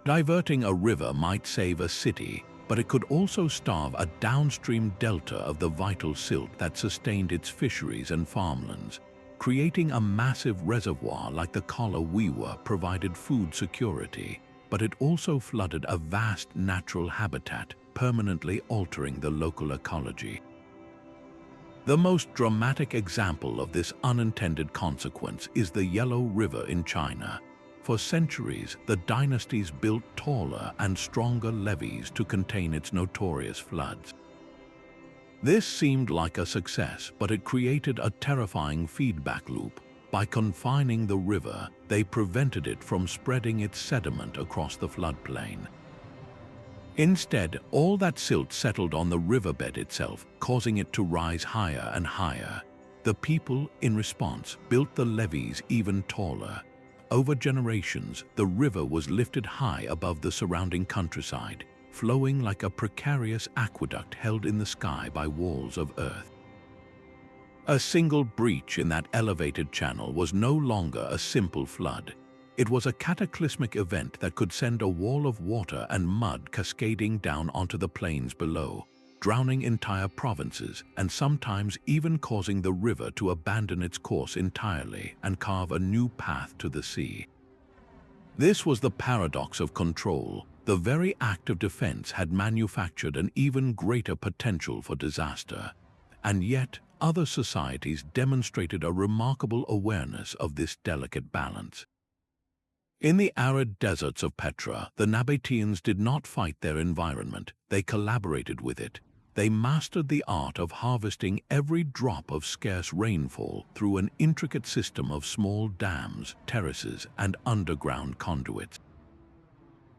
Diverting a river might save a city, but it could also starve a downstream delta of the vital silt that sustained its fisheries and farmlands. Creating a massive reservoir like the Kala Wiwa provided food security, but it also flooded a vast natural habitat, permanently altering the local ecology. The most dramatic example of this unintended consequence is the Yellow River in China. For centuries, the dynasties built taller and stronger levees to contain its notorious floods. This seemed like a success, but it created a terrifying feedback loop. By confining the river, they prevented it from spreading its sediment across the floodplain. Instead, all that silt settled on the riverbed itself, causing it to rise higher and higher. The people, in response, built the levees even taller. Over generations, the river was lifted high above the surrounding countryside, flowing like a precarious aqueduct held in the sky by walls of earth. A single breach in that elevated channel was no longer a simple flood. It was a cataclysmic event that could send a wall of water and mud cascading down onto the plains below, drowning entire provinces and sometimes even causing the river to abandon its course entirely and carve a new path to the sea. This was the paradox of control. The very act of defense had manufactured an even greater potential for disaster. And yet, other societies demonstrated a remarkable awareness of this delicate balance. In the arid deserts of Petra, the Nabateans did not fight their environment, they collaborated with it. They mastered the art of harvesting every drop of scarce rainfall through an intricate system of small dams, terraces, and underground conduits.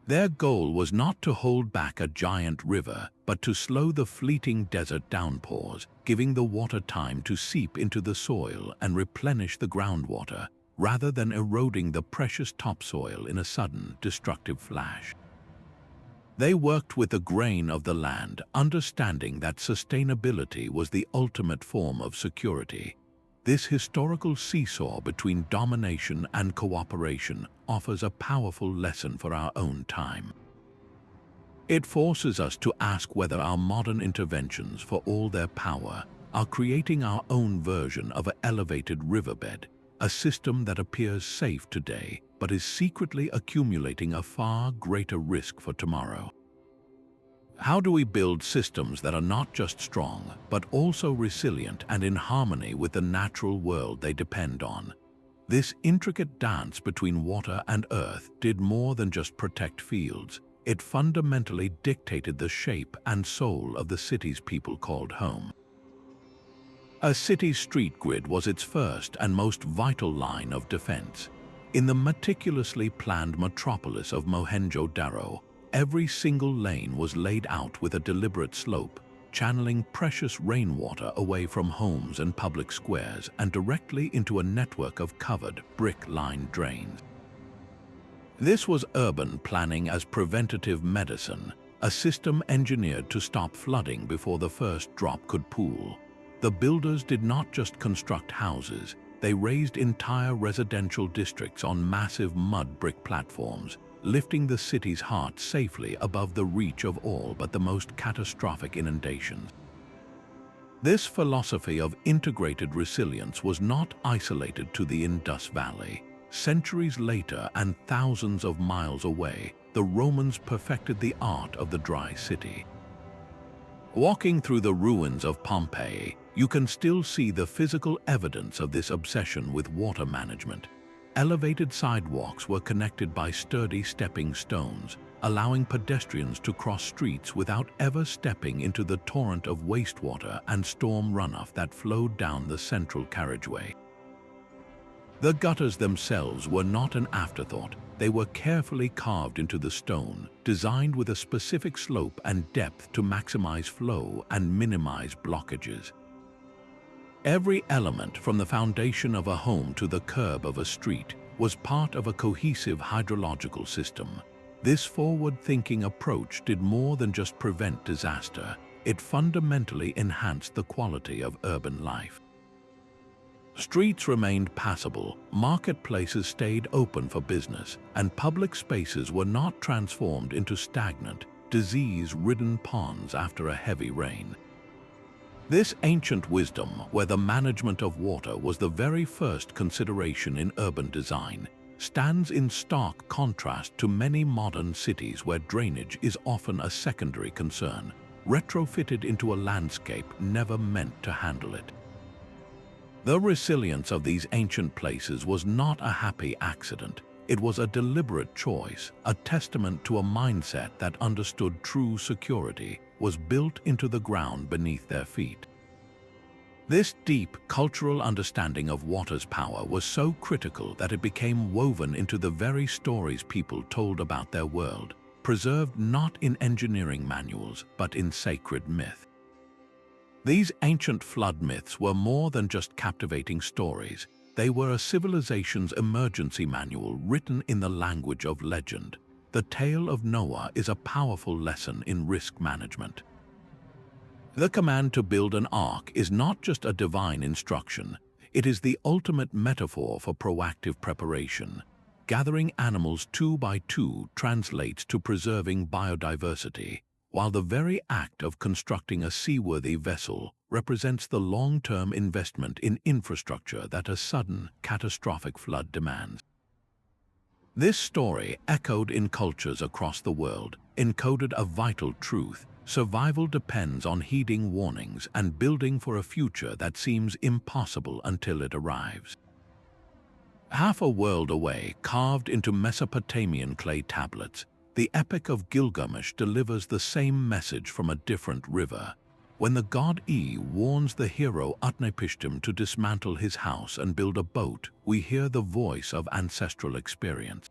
Their goal was not to hold back a giant river, but to slow the fleeting desert downpours, giving the water time to seep into the soil and replenish the groundwater, rather than eroding the precious topsoil in a sudden, destructive flash. They worked with the grain of the land, understanding that sustainability was the ultimate form of security. This historical seesaw between domination and cooperation offers a powerful lesson for our own time. It forces us to ask whether our modern interventions, for all their power, are creating our own version of an elevated riverbed, a system that appears safe today but is secretly accumulating a far greater risk for tomorrow. How do we build systems that are not just strong, but also resilient and in harmony with the natural world they depend on? This intricate dance between water and earth did more than just protect fields. It fundamentally dictated the shape and soul of the cities people called home. A city's street grid was its first and most vital line of defense. In the meticulously planned metropolis of Mohenjo-Daro, every single lane was laid out with a deliberate slope, channeling precious rainwater away from homes and public squares and directly into a network of covered, brick-lined drains. This was urban planning as preventative medicine, a system engineered to stop flooding before the first drop could pool. The builders did not just construct houses, they raised entire residential districts on massive mud brick platforms, lifting the city's heart safely above the reach of all but the most catastrophic inundations. This philosophy of integrated resilience was not isolated to the Indus Valley. Centuries later and thousands of miles away, the Romans perfected the art of the dry city. Walking through the ruins of Pompeii, you can still see the physical evidence of this obsession with water management. Elevated sidewalks were connected by sturdy stepping stones, allowing pedestrians to cross streets without ever stepping into the torrent of wastewater and storm runoff that flowed down the central carriageway. The gutters themselves were not an afterthought. They were carefully carved into the stone, designed with a specific slope and depth to maximize flow and minimize blockages. Every element, from the foundation of a home to the curb of a street, was part of a cohesive hydrological system. This forward-thinking approach did more than just prevent disaster. It fundamentally enhanced the quality of urban life. Streets remained passable, marketplaces stayed open for business, and public spaces were not transformed into stagnant, disease-ridden ponds after a heavy rain. This ancient wisdom, where the management of water was the very first consideration in urban design, stands in stark contrast to many modern cities where drainage is often a secondary concern, retrofitted into a landscape never meant to handle it. The resilience of these ancient places was not a happy accident. It was a deliberate choice, a testament to a mindset that understood true security was built into the ground beneath their feet. This deep cultural understanding of water's power was so critical that it became woven into the very stories people told about their world, preserved not in engineering manuals but in sacred myth. These ancient flood myths were more than just captivating stories. They were a civilization's emergency manual written in the language of legend. The tale of Noah is a powerful lesson in risk management. The command to build an ark is not just a divine instruction, it is the ultimate metaphor for proactive preparation. Gathering animals 2 by 2 translates to preserving biodiversity, while the very act of constructing a seaworthy vessel represents the long-term investment in infrastructure that a sudden, catastrophic flood demands. This story, echoed in cultures across the world, encoded a vital truth. Survival depends on heeding warnings and building for a future that seems impossible until it arrives. Half a world away, carved into Mesopotamian clay tablets, the Epic of Gilgamesh delivers the same message from a different river. When the god E warns the hero Utnapishtim to dismantle his house and build a boat, we hear the voice of ancestral experience.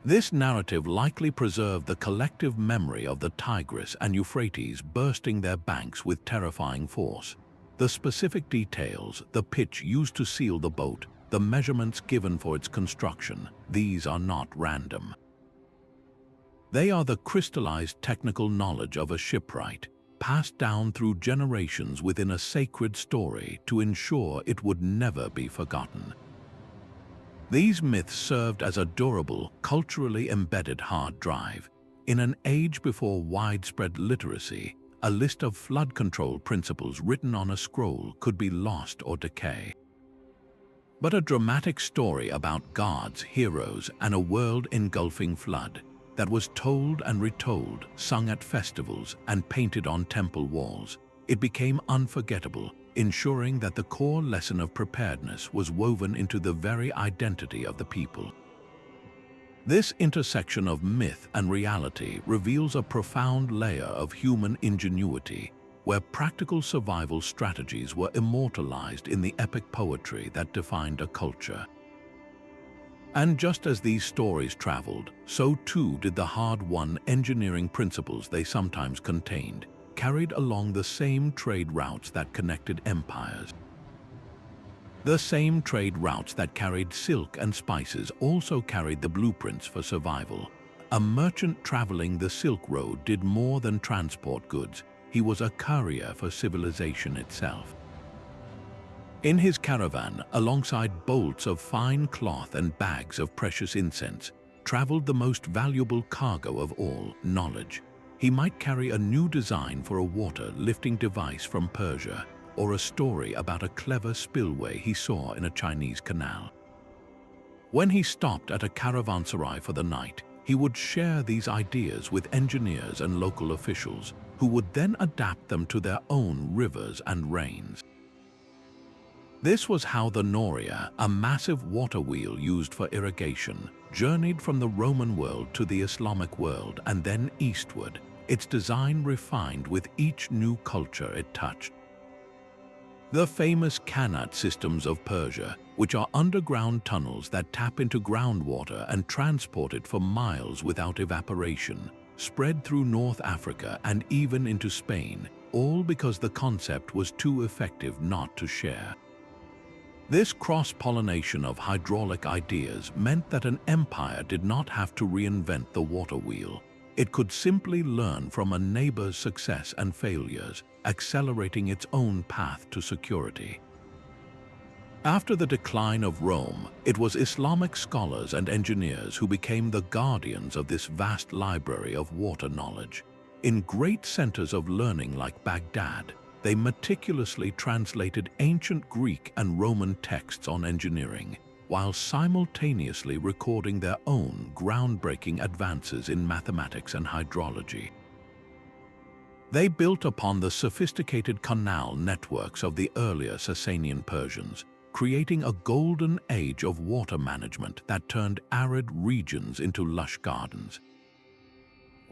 This narrative likely preserved the collective memory of the Tigris and Euphrates bursting their banks with terrifying force. The specific details, the pitch used to seal the boat, the measurements given for its construction, these are not random. They are the crystallized technical knowledge of a shipwright, passed down through generations within a sacred story to ensure it would never be forgotten. These myths served as a durable, culturally embedded hard drive. In an age before widespread literacy, a list of flood control principles written on a scroll could be lost or decay. But a dramatic story about gods, heroes, and a world-engulfing flood that was told and retold, sung at festivals, and painted on temple walls, it became unforgettable, ensuring that the core lesson of preparedness was woven into the very identity of the people. This intersection of myth and reality reveals a profound layer of human ingenuity, where practical survival strategies were immortalized in the epic poetry that defined a culture. And just as these stories traveled, so too did the hard-won engineering principles they sometimes contained, carried along the same trade routes that connected empires. The same trade routes that carried silk and spices also carried the blueprints for survival. A merchant traveling the Silk Road did more than transport goods. He was a courier for civilization itself. In his caravan, alongside bolts of fine cloth and bags of precious incense, traveled the most valuable cargo of all, knowledge. He might carry a new design for a water-lifting device from Persia, or a story about a clever spillway he saw in a Chinese canal. When he stopped at a caravanserai for the night, he would share these ideas with engineers and local officials, who would then adapt them to their own rivers and rains. This was how the Noria, a massive water wheel used for irrigation, journeyed from the Roman world to the Islamic world and then eastward, its design refined with each new culture it touched. The famous Canal systems of Persia, which are underground tunnels that tap into groundwater and transport it for miles without evaporation, spread through North Africa and even into Spain, all because the concept was too effective not to share. This cross-pollination of hydraulic ideas meant that an empire did not have to reinvent the water wheel. It could simply learn from a neighbor's success and failures, accelerating its own path to security. After the decline of Rome, it was Islamic scholars and engineers who became the guardians of this vast library of water knowledge. In great centers of learning like Baghdad, they meticulously translated ancient Greek and Roman texts on engineering, while simultaneously recording their own groundbreaking advances in mathematics and hydrology. They built upon the sophisticated canal networks of the earlier Sasanian Persians, creating a golden age of water management that turned arid regions into lush gardens.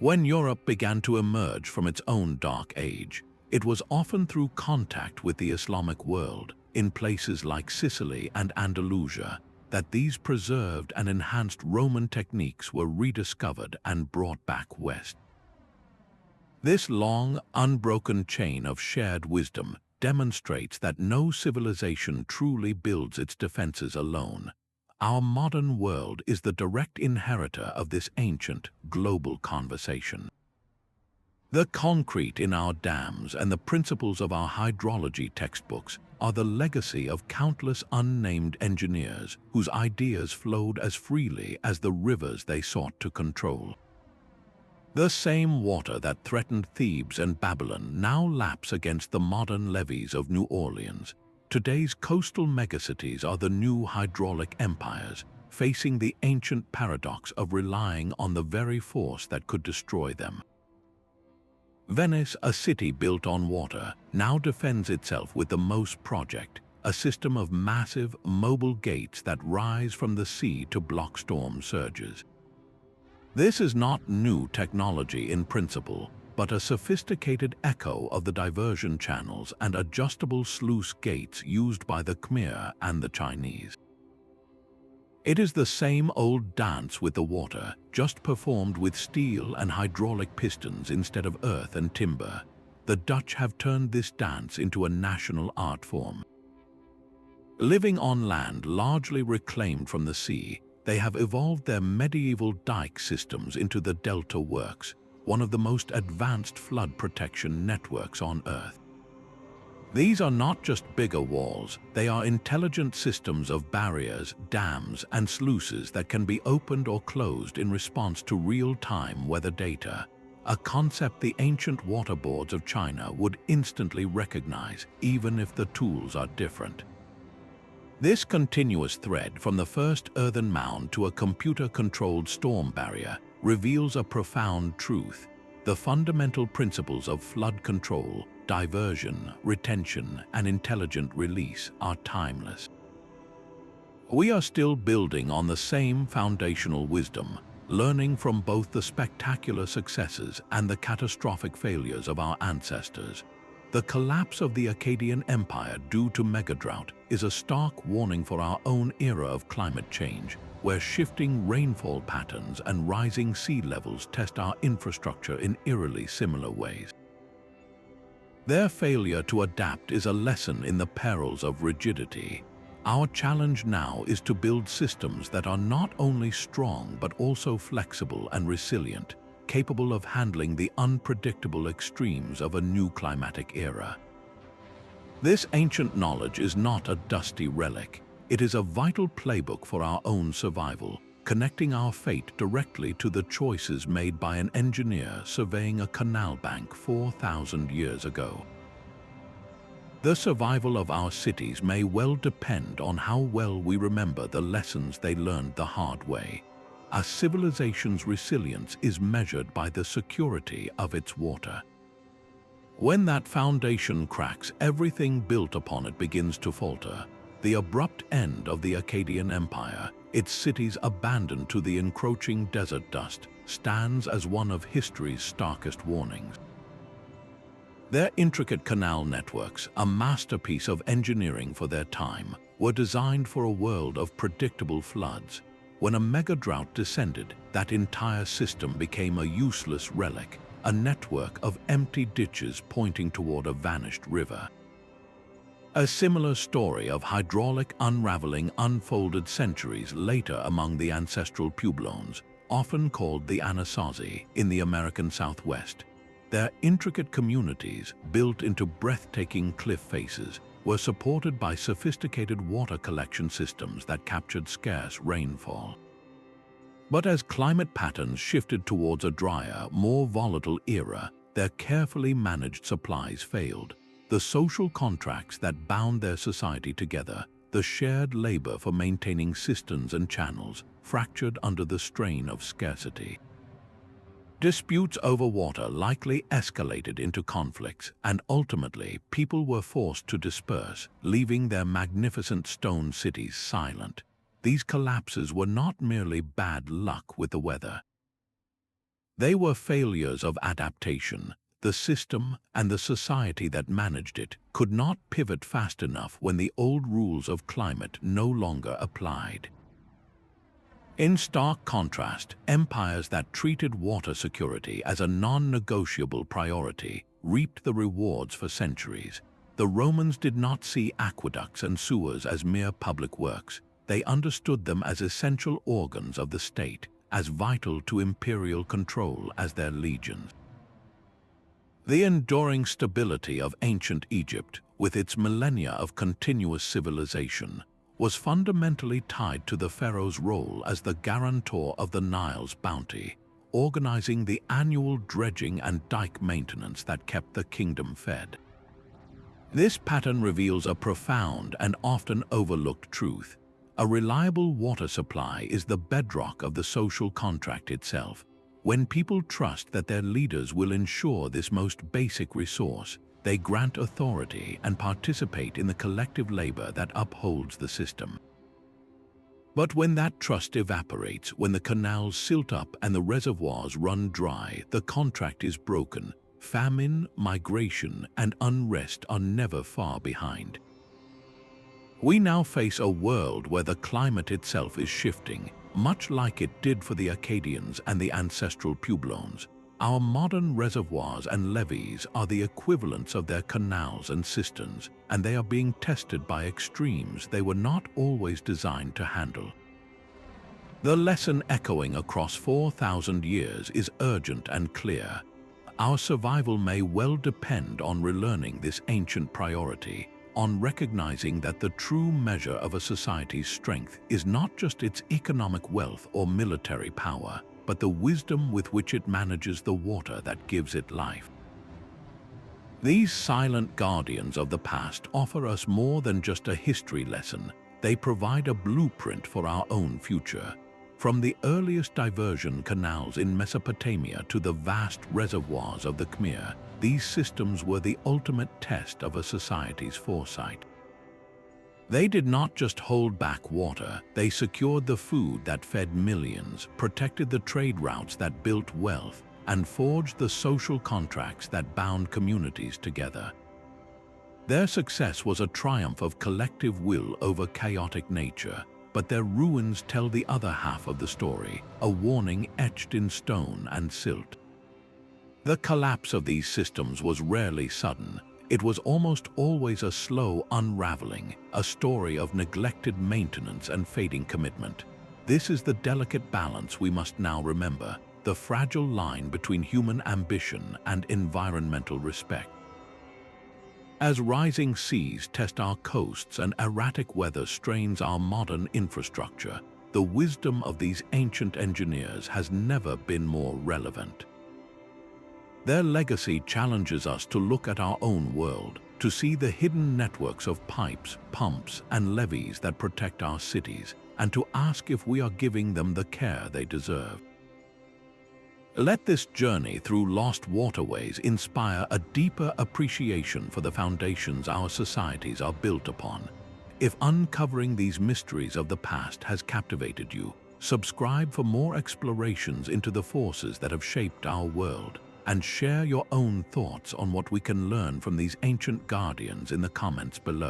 When Europe began to emerge from its own dark age, it was often through contact with the Islamic world, in places like Sicily and Andalusia, that these preserved and enhanced Roman techniques were rediscovered and brought back west. This long, unbroken chain of shared wisdom demonstrates that no civilization truly builds its defenses alone. Our modern world is the direct inheritor of this ancient, global conversation. The concrete in our dams and the principles of our hydrology textbooks are the legacy of countless unnamed engineers whose ideas flowed as freely as the rivers they sought to control. The same water that threatened Thebes and Babylon now laps against the modern levees of New Orleans. Today's coastal megacities are the new hydraulic empires, facing the ancient paradox of relying on the very force that could destroy them. Venice, a city built on water, now defends itself with the MOSE project, a system of massive, mobile gates that rise from the sea to block storm surges. This is not new technology in principle, but a sophisticated echo of the diversion channels and adjustable sluice gates used by the Khmer and the Chinese. It is the same old dance with the water, just performed with steel and hydraulic pistons instead of earth and timber. The Dutch have turned this dance into a national art form. Living on land largely reclaimed from the sea, they have evolved their medieval dike systems into the Delta Works, one of the most advanced flood protection networks on Earth. These are not just bigger walls, they are intelligent systems of barriers, dams, and sluices that can be opened or closed in response to real-time weather data, a concept the ancient waterboards of China would instantly recognize, even if the tools are different. This continuous thread from the first earthen mound to a computer-controlled storm barrier reveals a profound truth. The fundamental principles of flood control, diversion, retention, and intelligent release are timeless. We are still building on the same foundational wisdom, learning from both the spectacular successes and the catastrophic failures of our ancestors. The collapse of the Akkadian Empire due to megadrought is a stark warning for our own era of climate change, where shifting rainfall patterns and rising sea levels test our infrastructure in eerily similar ways. Their failure to adapt is a lesson in the perils of rigidity. Our challenge now is to build systems that are not only strong but also flexible and resilient, capable of handling the unpredictable extremes of a new climatic era. This ancient knowledge is not a dusty relic. It is a vital playbook for our own survival, connecting our fate directly to the choices made by an engineer surveying a canal bank 4,000 years ago. The survival of our cities may well depend on how well we remember the lessons they learned the hard way. A civilization's resilience is measured by the security of its water. When that foundation cracks, everything built upon it begins to falter. The abrupt end of the Akkadian Empire, its cities abandoned to the encroaching desert dust, stands as one of history's starkest warnings. Their intricate canal networks, a masterpiece of engineering for their time, were designed for a world of predictable floods. When a megadrought descended, that entire system became a useless relic, a network of empty ditches pointing toward a vanished river. A similar story of hydraulic unraveling unfolded centuries later among the ancestral Pueblones, often called the Anasazi, in the American Southwest. Their intricate communities, built into breathtaking cliff faces, were supported by sophisticated water collection systems that captured scarce rainfall. But as climate patterns shifted towards a drier, more volatile era, their carefully managed supplies failed. The social contracts that bound their society together, the shared labor for maintaining cisterns and channels, fractured under the strain of scarcity. Disputes over water likely escalated into conflicts, and ultimately people were forced to disperse, leaving their magnificent stone cities silent. These collapses were not merely bad luck with the weather. They were failures of adaptation. The system and the society that managed it could not pivot fast enough when the old rules of climate no longer applied. In stark contrast, empires that treated water security as a non-negotiable priority reaped the rewards for centuries. The Romans did not see aqueducts and sewers as mere public works. They understood them as essential organs of the state, as vital to imperial control as their legions. The enduring stability of ancient Egypt, with its millennia of continuous civilization, was fundamentally tied to the pharaoh's role as the guarantor of the Nile's bounty, organizing the annual dredging and dike maintenance that kept the kingdom fed. This pattern reveals a profound and often overlooked truth. A reliable water supply is the bedrock of the social contract itself. When people trust that their leaders will ensure this most basic resource, they grant authority and participate in the collective labor that upholds the system. But when that trust evaporates, when the canals silt up and the reservoirs run dry, the contract is broken. Famine, migration, and unrest are never far behind. We now face a world where the climate itself is shifting, much like it did for the Akkadians and the ancestral Pueblones. Our modern reservoirs and levees are the equivalents of their canals and cisterns, and they are being tested by extremes they were not always designed to handle. The lesson echoing across 4,000 years is urgent and clear. Our survival may well depend on relearning this ancient priority, on recognizing that the true measure of a society's strength is not just its economic wealth or military power, but the wisdom with which it manages the water that gives it life. These silent guardians of the past offer us more than just a history lesson. They provide a blueprint for our own future. From the earliest diversion canals in Mesopotamia to the vast reservoirs of the Khmer, these systems were the ultimate test of a society's foresight. They did not just hold back water, they secured the food that fed millions, protected the trade routes that built wealth, and forged the social contracts that bound communities together. Their success was a triumph of collective will over chaotic nature, but their ruins tell the other half of the story, a warning etched in stone and silt. The collapse of these systems was rarely sudden. It was almost always a slow unraveling, a story of neglected maintenance and fading commitment. This is the delicate balance we must now remember, the fragile line between human ambition and environmental respect. As rising seas test our coasts and erratic weather strains our modern infrastructure, the wisdom of these ancient engineers has never been more relevant. Their legacy challenges us to look at our own world, to see the hidden networks of pipes, pumps, and levees that protect our cities, and to ask if we are giving them the care they deserve. Let this journey through lost waterways inspire a deeper appreciation for the foundations our societies are built upon. If uncovering these mysteries of the past has captivated you, subscribe for more explorations into the forces that have shaped our world, and share your own thoughts on what we can learn from these ancient guardians in the comments below.